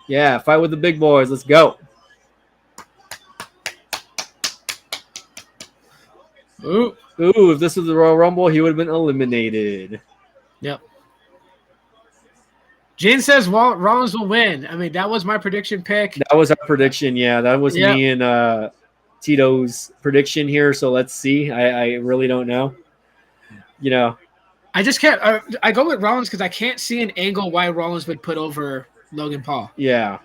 Yeah, fight with the big boys. Let's go. Ooh, if this was the Royal Rumble, he would have been eliminated. Yep. Gene says Rollins will win. I mean, that was my prediction pick. That was our prediction, yeah. That was me and Tito's prediction here, so let's see. I really don't know. You know. I just can't I go with Rollins because I can't see an angle why Rollins would put over Logan Paul. Yeah.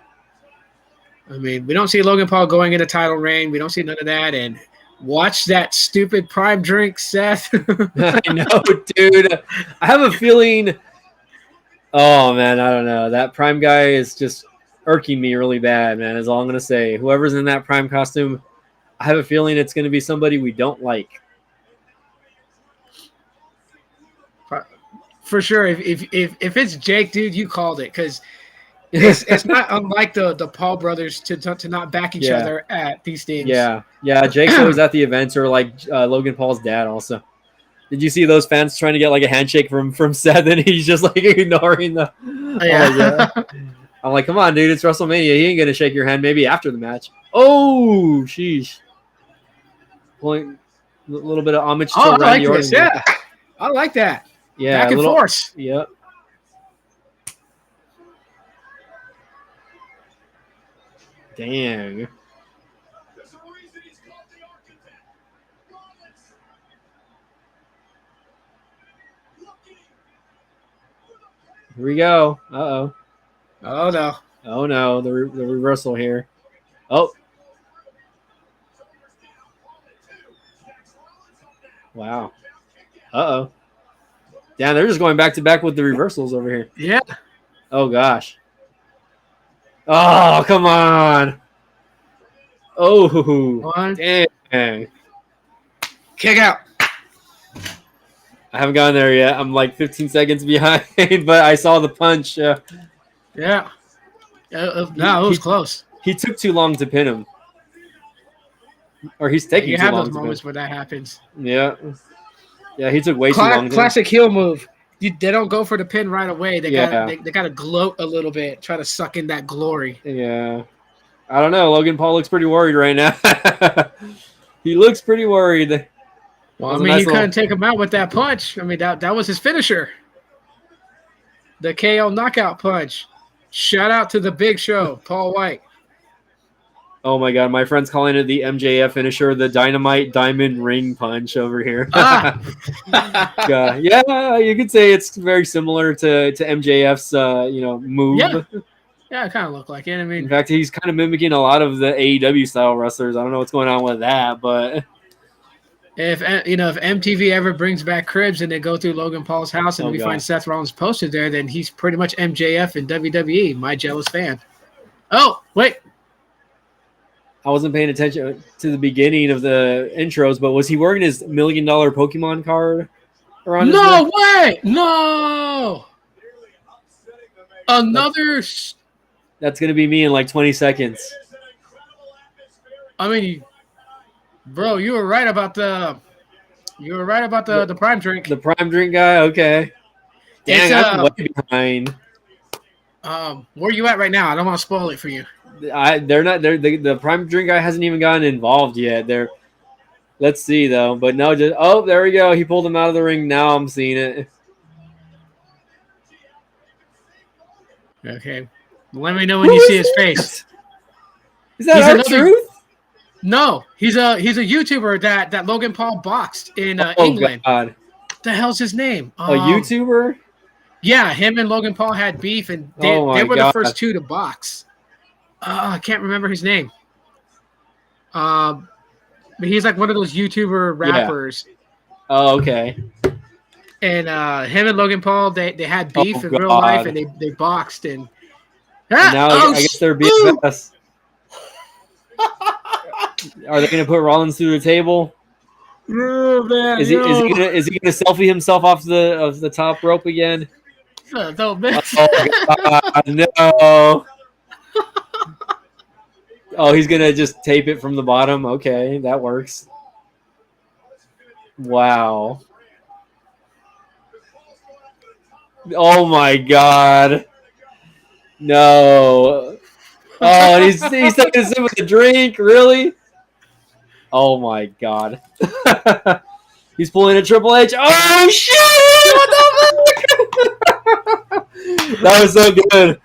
I mean, we don't see Logan Paul going in a title reign. We don't see none of that. And watch that stupid Prime drink, Seth. I know, dude. I have a feeling. Oh, man, I don't know. That Prime guy is just irking me really bad, man, is all I'm going to say. Whoever's in that Prime costume, I have a feeling it's going to be somebody we don't like. For sure. If it's Jake, dude, you called it because it's not unlike the Paul brothers to not back each other at these things. Yeah. Jake's always at the events, or like Logan Paul's dad also. Did you see those fans trying to get like a handshake from Seth, and he's just like ignoring the? Yeah. I'm like, come on, dude, it's WrestleMania. He ain't gonna shake your hand. Maybe after the match. Oh, sheesh. Pulling a little bit of homage to Randy Orton. Yeah, I like that. Yeah, back and forth. Yep. Dang. Here we go. Uh-oh. Oh, no. Oh, no. The reversal here. Oh. Wow. Uh-oh. Damn, they're just going back to back with the reversals over here. Yeah. Oh, gosh. Oh, come on. Oh, dang. Kick out. I haven't gotten there yet. I'm like 15 seconds behind, but I saw the punch. Yeah. No, it was close. He took too long to pin him. Or he's taking too long. You have those moments where that happens. Yeah. Yeah, he took way too long. Classic heel move. They don't go for the pin right away. They gotta gloat a little bit, try to suck in that glory. Yeah. I don't know. Logan Paul looks pretty worried right now. He looks pretty worried. Well, I mean, he couldn't take him out with that punch. I mean, that was his finisher. The KO knockout punch. Shout out to the Big Show, Paul White. Oh, my God. My friend's calling it the MJF finisher, the Dynamite Diamond Ring Punch over here. Yeah, you could say it's very similar to MJF's, move. Yeah, it kind of looked like it. I mean, in fact, he's kind of mimicking a lot of the AEW style wrestlers. I don't know what's going on with that, but If MTV ever brings back Cribs and they go through Logan Paul's house and we find Seth Rollins posted there, then he's pretty much MJF in WWE. My jealous fan. Oh, wait. I wasn't paying attention to the beginning of the intros, but was he wearing his $1 million Pokemon card around his neck? No way! No! Another... That's going to be me in like 20 seconds. I mean, bro, you were right about the prime drink. The prime drink guy? Okay. Dang, I'm way behind. Where you at right now? I don't want to spoil it for you. The prime drink guy hasn't even gotten involved yet. Let's see though. But no, there we go. He pulled him out of the ring. Now I'm seeing it. Okay. Let me know when you see his face. Is that R-Truth? No, he's a YouTuber that Logan Paul boxed in England. God. What the hell's his name? A YouTuber? Yeah, him and Logan Paul had beef, and they were the first two to box. I can't remember his name. But he's like one of those YouTuber rappers. Yeah. Oh, okay. And him and Logan Paul, they had beef in real life, and they boxed. And now I guess they're BFFs. Are they going to put Rollins through the table? Oh, man, is he gonna selfie himself off the top rope again? No, man. Oh God, no. Oh, he's gonna just tape it from the bottom. Okay, that works. Wow. Oh my God. No. Oh, he's taking a sip of the drink. Really? Oh my God. He's pulling a Triple H. Oh shit! What the fuck? That was so good.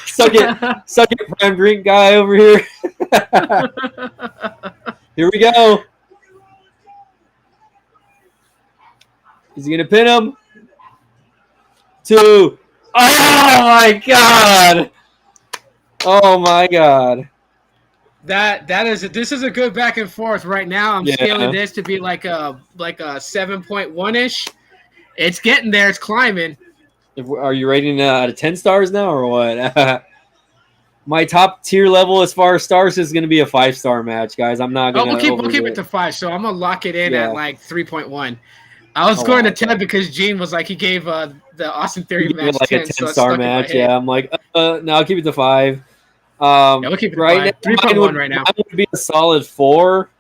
Suck it, prime drink guy over here. Here we go. Is he gonna pin him? 2. Oh my God. Oh my God. This is a good back and forth right now. I'm scaling this to be like a 7.1-ish. It's getting there. It's climbing. Are you rating out of 10 stars now or what? My top tier level as far as stars is going to be a 5-star match, guys. I'm not going to. We'll keep it to 5. So I'm gonna lock it in at like 3.1. I was going to 10 because Gene was like he gave the Austin Theory match like 10, a 10-star match. Yeah, I'm like no, I'll keep it to 5. We'll keep it right 3.1 right now. Mine would be a solid 4.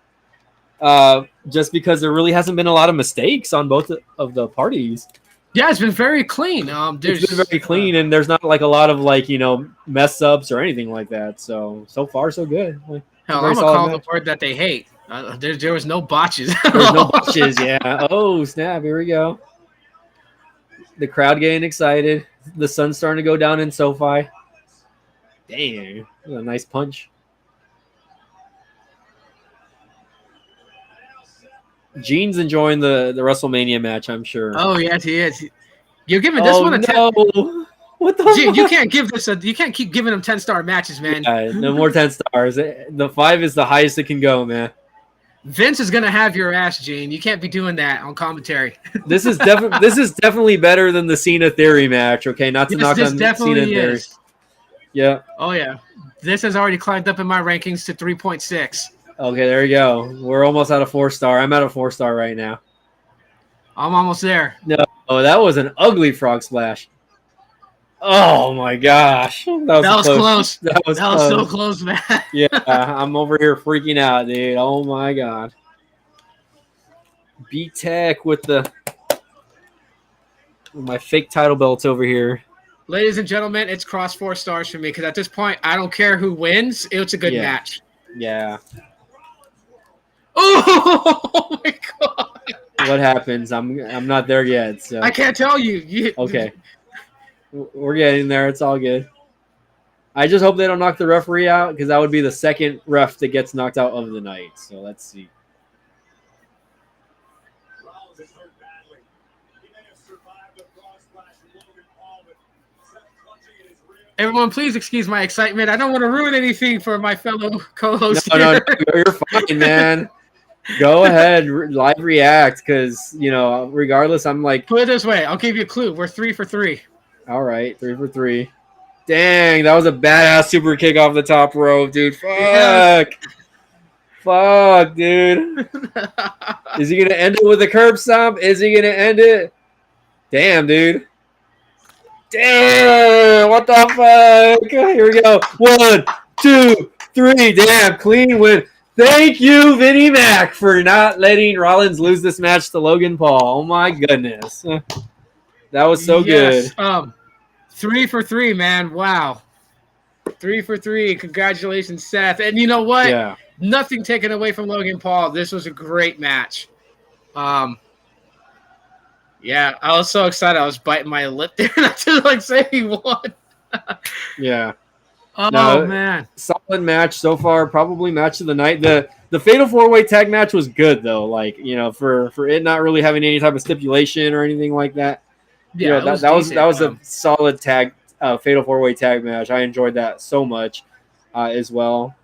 Just because there really hasn't been a lot of mistakes on both of the parties. Yeah, it's been very clean. It's been very clean, and there's not like a lot of mess ups or anything like that. So far so good. Hell, I'm gonna call the word that they hate. There was no botches. There's no botches. Yeah. Oh snap! Here we go. The crowd getting excited. The sun's starting to go down in SoFi. Dang, that was a nice punch. Gene's enjoying the WrestleMania match, I'm sure. Oh yes, he is. You're giving this one a 10. No. What the Gene, you can't give this you can't keep giving them 10-star matches, man. Yeah, no more 10 stars. The 5 is the highest it can go, man. Vince is gonna have your ass, Gene. You can't be doing that on commentary. This is definitely better than the Cena Theory match. Okay, not to knock on Cena Theory. Yeah. Oh yeah, this has already climbed up in my rankings to 3.6. Okay, there you go. We're almost at a 4-star. I'm at a 4-star right now. I'm almost there. No, that was an ugly frog splash. Oh my gosh, that was close. That was so close, man. Yeah, I'm over here freaking out, dude. Oh my God. B-Tech with my fake title belts over here. Ladies and gentlemen, it's cross 4 stars for me because at this point, I don't care who wins. It's a good match. Yeah. Oh my God. What happens? I'm not there yet. So I can't tell you. Okay. We're getting there. It's all good. I just hope they don't knock the referee out because that would be the second ref that gets knocked out of the night. So let's see. Everyone, please excuse my excitement. I don't want to ruin anything for my fellow co-host. No, you're fine, man. Go ahead, live react, because regardless, I'm like, put it this way. I'll give you a clue. We're 3 for 3. all right, 3 for 3. Dang, that was a badass super kick off the top rope, dude. Fuck. Yeah. Fuck, dude. Is he gonna end it with a curb stomp? Is he gonna end it? Damn, dude. Damn, what the fuck? Here we go. 1, 2, 3. Damn, clean win. Thank you, Vinnie Mac, for not letting Rollins lose this match to Logan Paul. Oh my goodness. That was so good. 3 for 3, man. Wow. 3 for 3. Congratulations, Seth. And you know what? Yeah. Nothing taken away from Logan Paul. This was a great match. Yeah, I was so excited. I was biting my lip there not to say he won. Yeah. Oh, no, man. Solid match so far. Probably match of the night. The Fatal 4-Way tag match was good, though. Like, for it not really having any type of stipulation or anything like that. Yeah, that was a solid tag Fatal 4-Way tag match. I enjoyed that so much as well.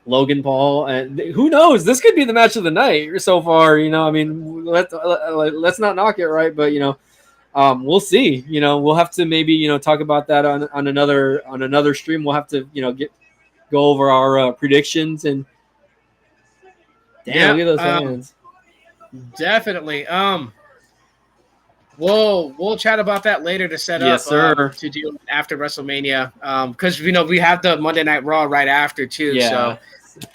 Logan Paul, and who knows? This could be the match of the night so far. I mean, let's not knock it, right? But we'll see. We'll have to maybe talk about that on another stream. We'll have to go over our predictions and damn, look at those fans. Definitely. We'll chat about that later to set yes, up sir. To do after WrestleMania. Because we have the Monday Night Raw right after too. Yeah. So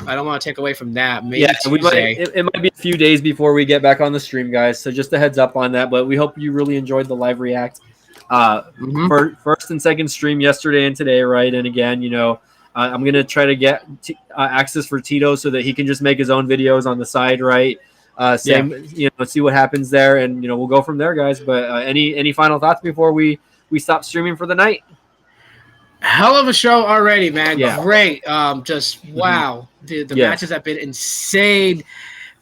I don't want to take away from that. Maybe it might be a few days before we get back on the stream, guys. So just a heads up on that. But we hope you really enjoyed the live react. First and second stream yesterday and today, right? And again, I'm gonna try to get access for Tito so that he can just make his own videos on the side, right? See what happens there, and we'll go from there, guys. But any final thoughts before we stop streaming for the night? Hell of a show already, man. Yeah. Great. Just wow. The matches have been insane.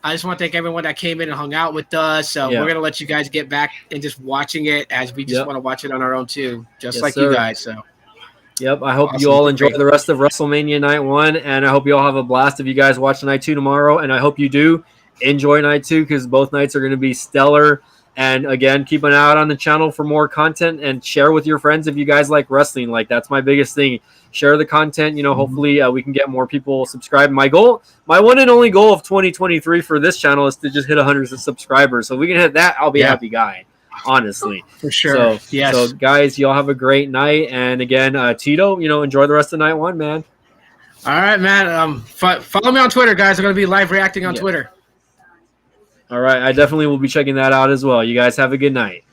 I just want to thank everyone that came in and hung out with us. So we're gonna let you guys get back and just watching it as we just want to watch it on our own too, just like you guys. So yep, I hope you all enjoy the rest of WrestleMania Night 1, and I hope you all have a blast if you guys watch Night 2 tomorrow, and I hope you do enjoy Night 2 because both nights are going to be stellar. And again, keep an eye out on the channel for more content and share with your friends if you guys like wrestling. Like, that's my biggest thing. Share the content. Hopefully we can get more people subscribed. My one and only goal of 2023 for this channel is to just hit 100 subscribers. So if we can hit that, I'll be a happy guy, honestly. For sure. So guys, y'all have a great night. And again, Tito, enjoy the rest of Night 1, man. All right, man. Follow me on Twitter, guys. I'm going to be live reacting on Twitter. All right, I definitely will be checking that out as well. You guys have a good night.